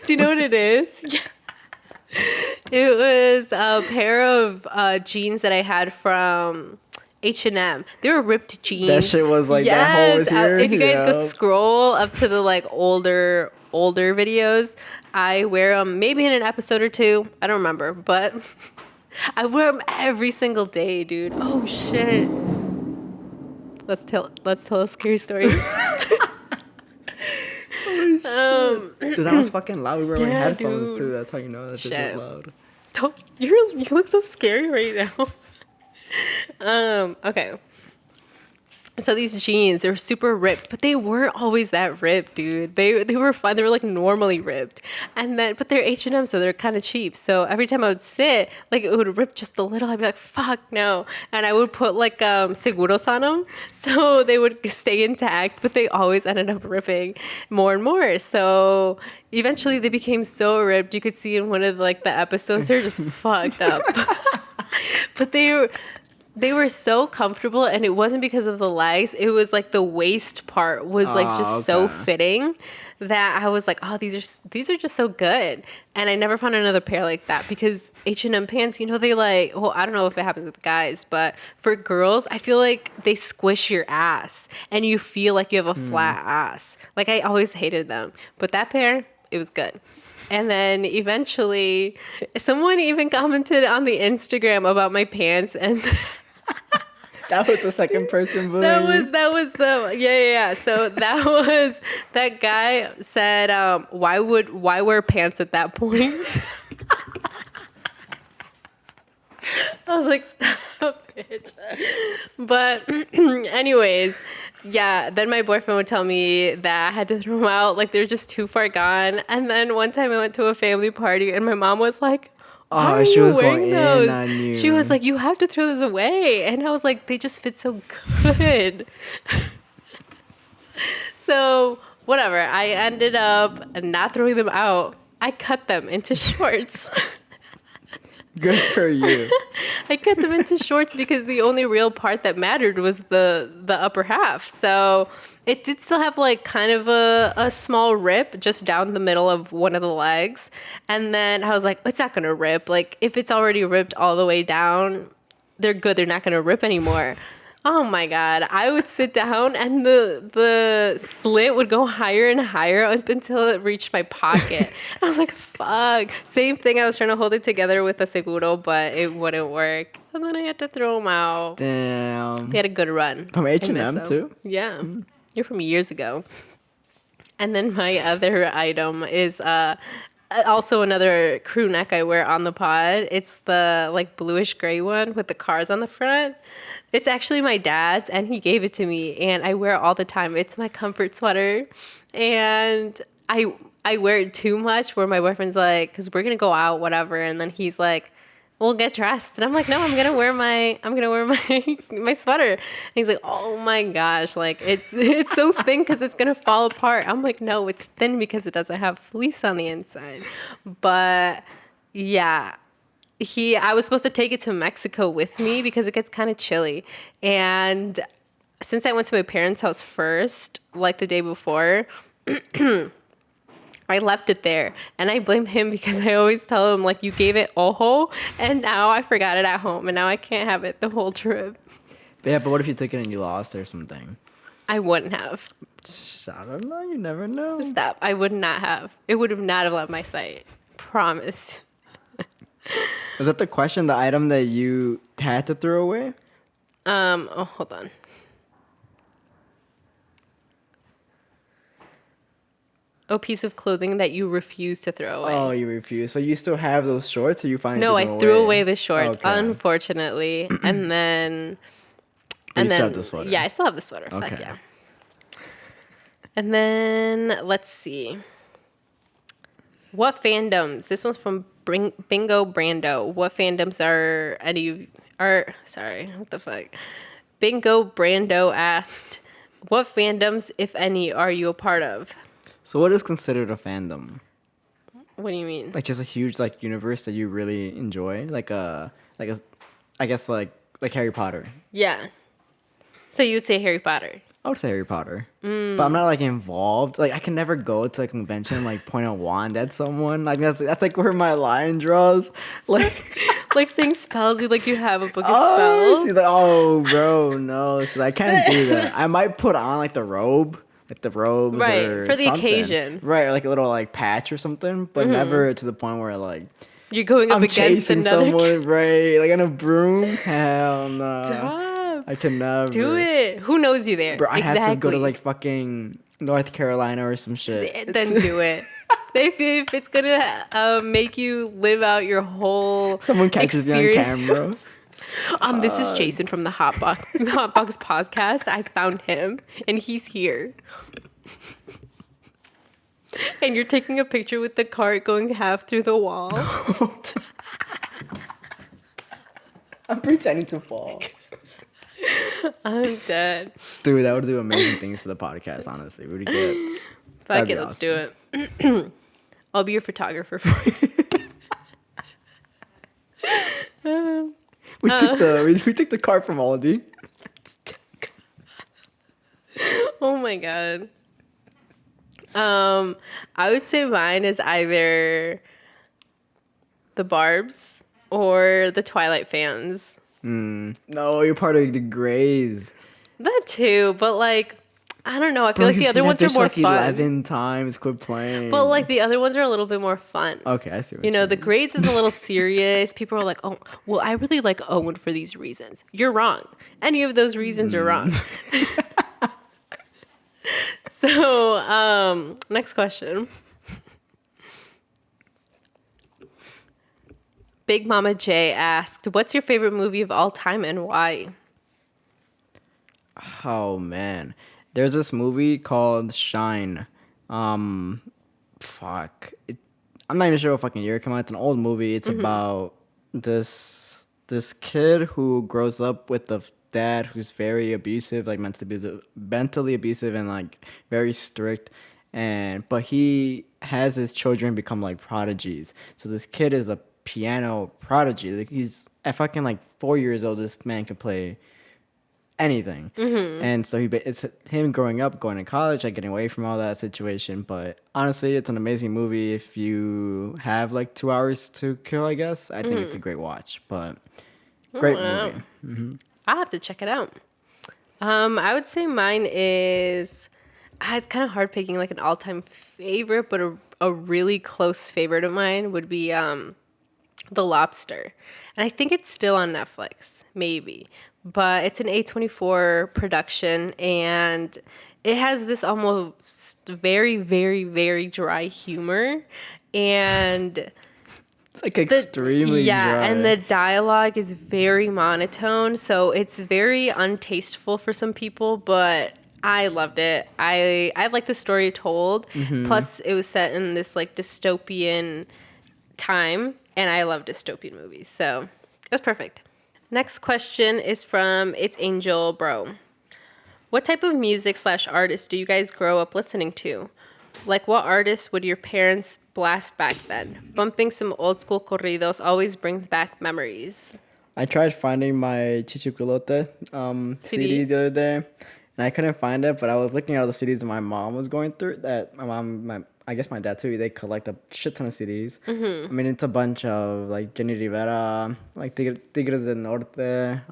Do you know what it is? Yeah. It was a pair of jeans that I had from H&M. They were ripped jeans. that shit was like, that hole was here. If you guys go scroll up to the like older videos, I wear them maybe in an episode or two. I don't remember, but I wear them every single day, dude. Oh shit. Let's tell a scary story. Dude, that was fucking loud. We were wearing headphones, dude. too. That's how you know that shit Shit. was loud. You look so scary right now. Okay. So these jeans, they're super ripped, but they weren't always that ripped, dude. They were fine. They were like normally ripped. But they're H&M, so they're kind of cheap. So every time I would sit, like it would rip just a little. I'd be like, fuck no. And I would put like seguros on them so they would stay intact, but they always ended up ripping more and more. So eventually they became so ripped. You could see in one of like the episodes, they're just fucked up. But they were so comfortable, and it wasn't because of the legs. It was like the waist part was like just so fitting that I was like, oh, these are just so good. And I never found another pair like that because H&M pants, they like, well, I don't know if it happens with guys, but for girls, I feel like they squish your ass and you feel like you have a flat ass. Like I always hated them, but that pair, it was good. And then eventually, someone even commented on the Instagram about my pants, and That was the second person bullying. that was the yeah. So that guy said, why wear pants at that point? I was like, stop it. But anyways, yeah, then my boyfriend would tell me that I had to throw them out, like they're just too far gone. And then one time I went to a family party and my mom was like, why are she you was wearing going those? in on you. She was like, you have to throw those away. And I was like, they just fit so good. So whatever, I ended up not throwing them out. I cut them into shorts. Good for you. I cut them into shorts because the only real part that mattered was the upper half. So it did still have like kind of a small rip just down the middle of one of the legs. And then I was like, it's not going to rip. Like if it's already ripped all the way down, they're good. They're not going to rip anymore. Oh my God. I would sit down and the slit would go higher and higher until it reached my pocket. I was like, fuck. Same thing. I was trying to hold it together with a seguro, but it wouldn't work. And then I had to throw them out. Damn. We had a good run. From I miss H&M them. too? Yeah. You're from years ago. And then my other item is also another crew neck I wear on the pod. It's the like bluish gray one with the cars on the front. It's actually my dad's and he gave it to me and I wear it all the time. It's my comfort sweater. And I wear it too much where my boyfriend's like, because we're going to go out, whatever. And then he's like, well, get dressed. And I'm like, no, I'm going to wear my sweater. And he's like, oh my gosh, like it's so thin because it's going to fall apart. I'm like, no, it's thin because it doesn't have fleece on the inside. But yeah, I was supposed to take it to Mexico with me because it gets kind of chilly. And since I went to my parents' house first, like the day before, I left it there. And I blame him because I always tell him, like, you gave it ojo, and now I forgot it at home, and now I can't have it the whole trip. Yeah, but what if you took it and you lost or something? I wouldn't have. I don't know. You never know. Stop. I would not have. It would have not have left my sight. Promise. Was that the question, the item that you had to throw away? Oh, hold on. A piece of clothing that you refuse to throw away. Oh, you refuse. So you still have those shorts, or you finally No, threw I them threw away? away the shorts, Okay. unfortunately. And then... But you still have the sweater. Yeah, I still have the sweater. Okay. Fuck yeah. And then, let's see. What fandoms? This one's from Bingo Brando. What fandoms sorry, what the fuck? Bingo Brando asked, what fandoms, if any, are you a part of? So what is considered a fandom? What do you mean? Like just a huge like universe that you really enjoy, I guess like Harry Potter. Yeah. So you would say Harry Potter. I would say Harry Potter, but I'm not like involved. Like I can never go to a convention and like point a wand at someone. Like that's like where my line draws. Like Like saying spells, you have a book of oh, spells. she's like, oh, bro, no. So I can't do that. I might put on like the robes Right, or for the something. occasion. Right, or like a little like patch or something, but never to the point where like You're going up I'm against chasing another. someone, right? Like on a broom. Hell no. Stop. I can never Do it. Who knows you there? Bro, I exactly. have to go to like fucking North Carolina or some shit. Then do it. If it's gonna make you live out your whole Someone catches me on camera. This is Jason from the Hautbox podcast. I found him, and he's here. And you're taking a picture with the cart going half through the wall. I'm pretending to fall. I'm dead. Dude, that would do amazing things for the podcast, honestly. We would get... Fuck it, let's do it. I'll be your photographer for you. We took the cart from Aldi. Oh my god. I would say mine is either the Barbs or the Twilight fans. No, you're part of the Greys. That too, but like, I don't know. I feel Bro, like the you've other seen that ones are bitch more like fun. 11 times. Quit playing. But like the other ones are a little bit more fun. Okay, I see what You know, the mean. grades is a little serious. People are like, oh, well, I really like Owen for these reasons. You're wrong. Any of those reasons are wrong. So, next question. Big Mama J asked, what's your favorite movie of all time and why? Oh man, there's this movie called Shine. Fuck. I'm not even sure what fucking year it came out. It's an old movie. It's about this kid who grows up with a dad who's very abusive, like mentally abusive, and like very strict. But he has his children become like prodigies. So this kid is a piano prodigy. Like he's at fucking like 4 years old. This man can play anything. And so it's him growing up, going to college, like getting away from all that situation. But honestly, it's an amazing movie. If you have like 2 hours to kill, I guess, I think it's a great watch. But great Wow. movie. I'll have to check it out. I would say mine is, it's kind of hard picking like an all-time favorite, but a really close favorite of mine would be The Lobster. And I think it's still on Netflix, maybe. But it's an A24 production, and it has this almost very, very, very dry humor. And It's like extremely dry. and the dialogue is very monotone, so it's very untasteful for some people, but I loved it. I like the story told. Plus, it was set in this like dystopian time, and I love dystopian movies, so it was perfect. Next question is from It's Angel Bro. What type of music / artist do you guys grow up listening to? Like, what artists would your parents blast back then? Bumping some old school corridos always brings back memories. I tried finding my Chichiculote CD the other day, and I couldn't find it, but I was looking at all the CDs that my mom was going through, that I guess my dad too, they collect a shit ton of CDs. I mean, it's a bunch of like Jenny Rivera, like Tigres del Norte,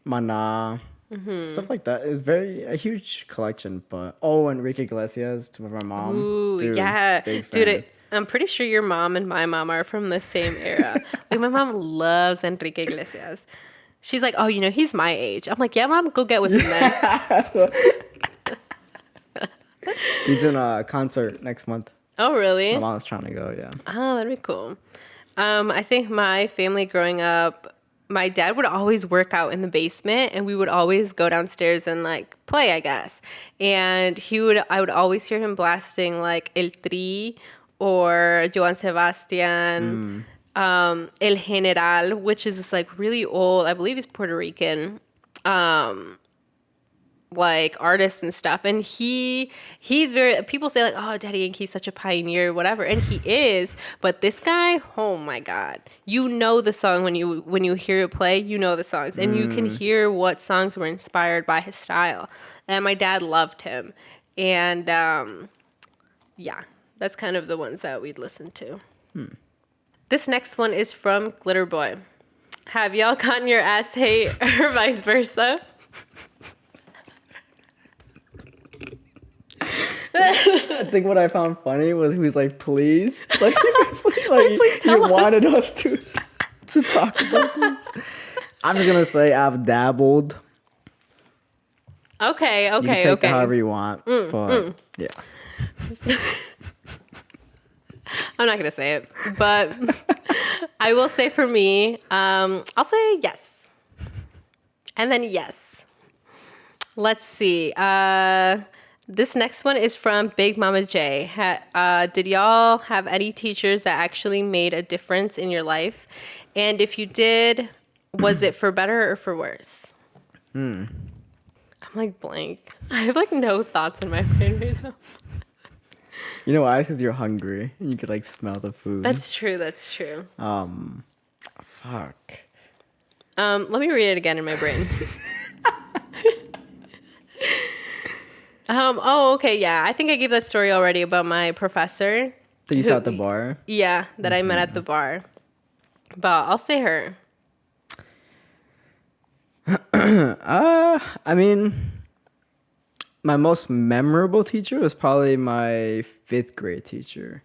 Maná, stuff like that. It was a huge collection. But Enrique Iglesias to my mom. Ooh, Dude, yeah. big fan. Dude, I'm pretty sure your mom and my mom are from the same era. Like, my mom loves Enrique Iglesias. She's like, oh, he's my age. I'm like, yeah, mom, go get with him then. He's in a concert next month. Oh, really? My mom's trying to go, yeah. Oh, that'd be cool. I think my family growing up, my dad would always work out in the basement, and we would always go downstairs and like play, I guess. And I would always hear him blasting like El Tri or Joan Sebastian, El General, which is this like really old, I believe he's Puerto Rican, like artists and stuff, and he's very, people say like, oh, Daddy Yankee's such a pioneer, whatever, and he is, but this guy, oh my god, the song when you hear it play, the songs, and you can hear what songs were inspired by his style. And my dad loved him, and yeah, that's kind of the ones that we'd listen to. This next one is from Glitter Boy. Have y'all gotten your ass hate or vice versa? I think what I found funny was he was like, please. Like, please he tell us. wanted us to talk about this. I'm just going to say I've dabbled. Okay. You can take it however you want. But, yeah. I'm not going to say it, but I will say for me, I'll say yes. And then yes. Let's see. This next one is from Big Mama J. Did y'all have any teachers that actually made a difference in your life? And if you did, was it for better or for worse? I'm like blank. I have like no thoughts in my brain right now. You know why? Because you're hungry and you could like smell the food. That's true. Fuck. Let me read it again in my brain. Okay, yeah. I think I gave that story already about my professor. That you saw at the bar? Yeah, that I met at the bar. But I'll say her. I mean, my most memorable teacher was probably my 5th grade teacher.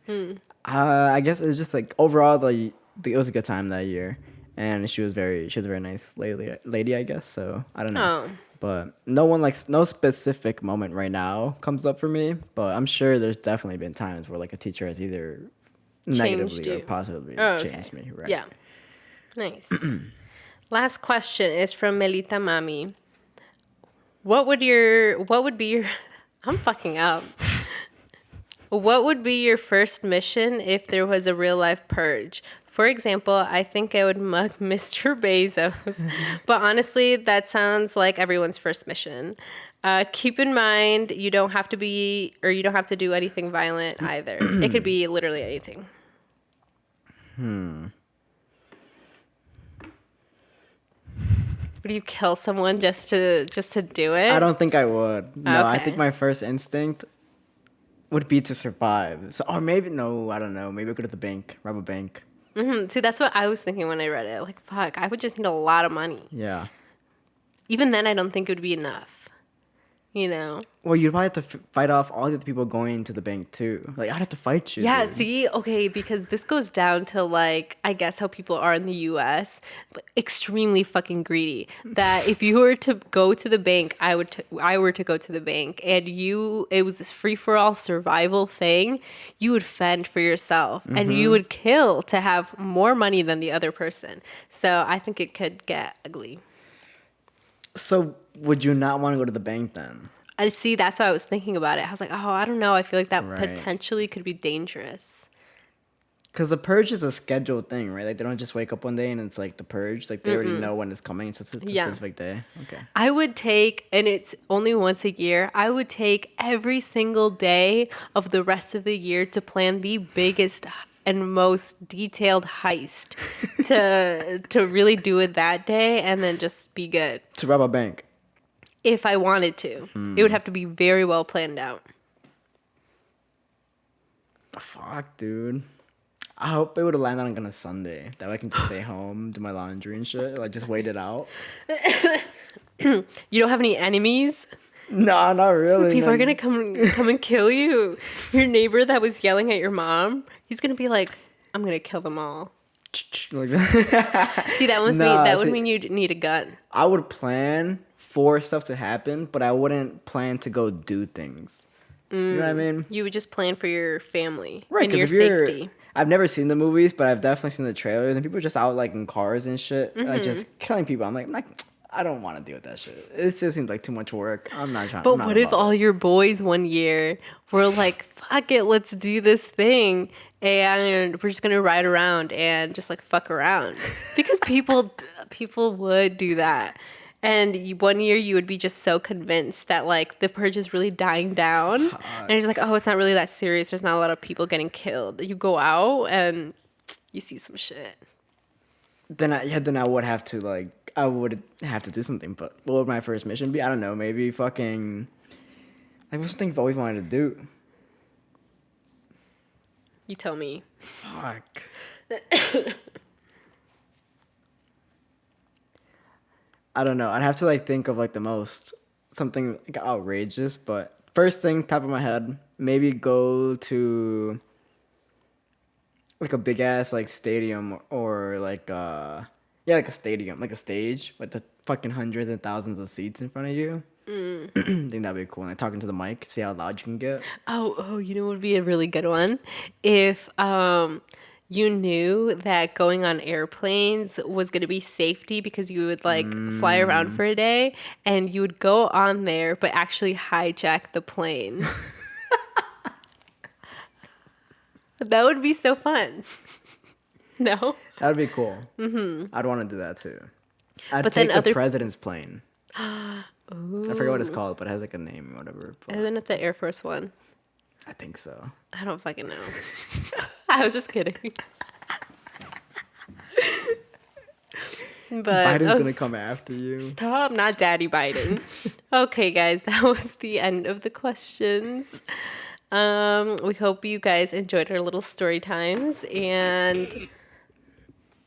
I guess it was just like overall it was a good time that year, and she was a very nice lady, I guess. So I don't know, but no specific moment right now comes up for me. But I'm sure there's definitely been times where like a teacher has either negatively or positively changed me. Right? Yeah. Nice. Last question is from Melita Mami. What would be your I'm fucking up. What would be your first mission if there was a real life purge? For example, I think I would mug Mr. Bezos. But honestly, that sounds like everyone's first mission. Keep in mind, you don't have to do anything violent either. It could be literally anything. Would you kill someone just to do it? I don't think I would. No, I Okay. think my first instinct would be to survive. So, or maybe no, I don't know. Maybe go to the bank, rob a bank. See, that's what I was thinking when I read it. Like, fuck, I would just need a lot of money. Yeah. Even then, I don't think it would be enough. You know? Well, you'd probably have to fight off all the other people going to the bank too. Like, I'd have to fight you. Yeah, dude. see, okay, because this goes down to like, I guess how people are in the US, extremely fucking greedy. That if you were to go to the bank, I were to go to the bank, and it was this free for all survival thing, you would fend for yourself, and you would kill to have more money than the other person. So I think it could get ugly. So, would you not want to go to the bank then? I see. That's why I was thinking about it. I was like, oh, I don't know. I feel like that Right. potentially could be dangerous. Because the purge is a scheduled thing, right? Like, they don't just wake up one day and it's like the purge. Like, they already know when it's coming. So it's a Yeah. specific day. Okay. I would take, and it's only once a year, I would take every single day of the rest of the year to plan the biggest and most detailed heist to really do it that day and then just be good. To rob a bank. If I wanted to. It would have to be very well planned out. Fuck, dude. I hope it would have landed on a Sunday. That way I can just stay home, do my laundry and shit. Like, just wait it out. You don't have any enemies? No, not really. People no. are gonna come and kill you. Your neighbor that was yelling at your mom, he's gonna be like, I'm gonna kill them all. Like that. See, that would mean you'd need a gun. I would plan for stuff to happen, but I wouldn't plan to go do things. You know what I mean? You would just plan for your family Right, and your 'cause if you're- safety. I've never seen the movies, but I've definitely seen the trailers, and people are just out like in cars and shit, like just killing people. I'm like, I don't want to deal with that shit. It just seems like too much work. I'm not trying. But I'm not what if about all it. your boys one year were like, fuck it, let's do this thing. And we're just going to ride around and just like fuck around. Because people would do that. And one year you would be just so convinced that like the purge is really dying down. And you're just like, oh, it's not really that serious. There's not a lot of people getting killed. You go out and you see some shit. Then I would have to do something. But what would my first mission be? I don't know. Maybe fucking like what's something I've always wanted to do. You tell me. Fuck. I don't know. I'd have to like think of like the most something like outrageous. But first thing, top of my head, maybe go to like a big ass like stadium or like like a stadium, like a stage with the fucking hundreds and thousands of seats in front of you. I think that'd be cool. Like talking to the mic, see how loud you can get. Oh, you know what would be a really good one? If you knew that going on airplanes was going to be safety because you would like fly around for a day and you would go on there but actually hijack the plane. That would be so fun. No? That'd be cool. I'd want to do that too. I'd But take then the president's plane. I forget what it's called, but it has like a name or whatever. But Isn't it the Air Force One? I think so. I don't fucking know. I was just kidding. But Biden's gonna come after you. stop, not Daddy Biden. Okay, guys, that was the end of the questions. We hope you guys enjoyed our little story times and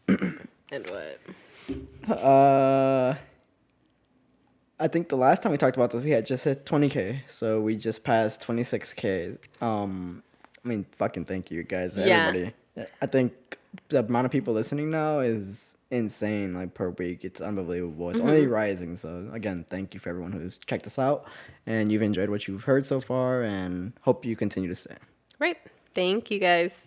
and what? I think the last time we talked about this, we had just hit 20K. So we just passed 26K. I mean, fucking thank you guys, Yeah. everybody. I think the amount of people listening now is insane, like per week. It's unbelievable. It's only rising. So again, thank you for everyone who's checked us out and you've enjoyed what you've heard so far and hope you continue to stay. Right. Thank you guys.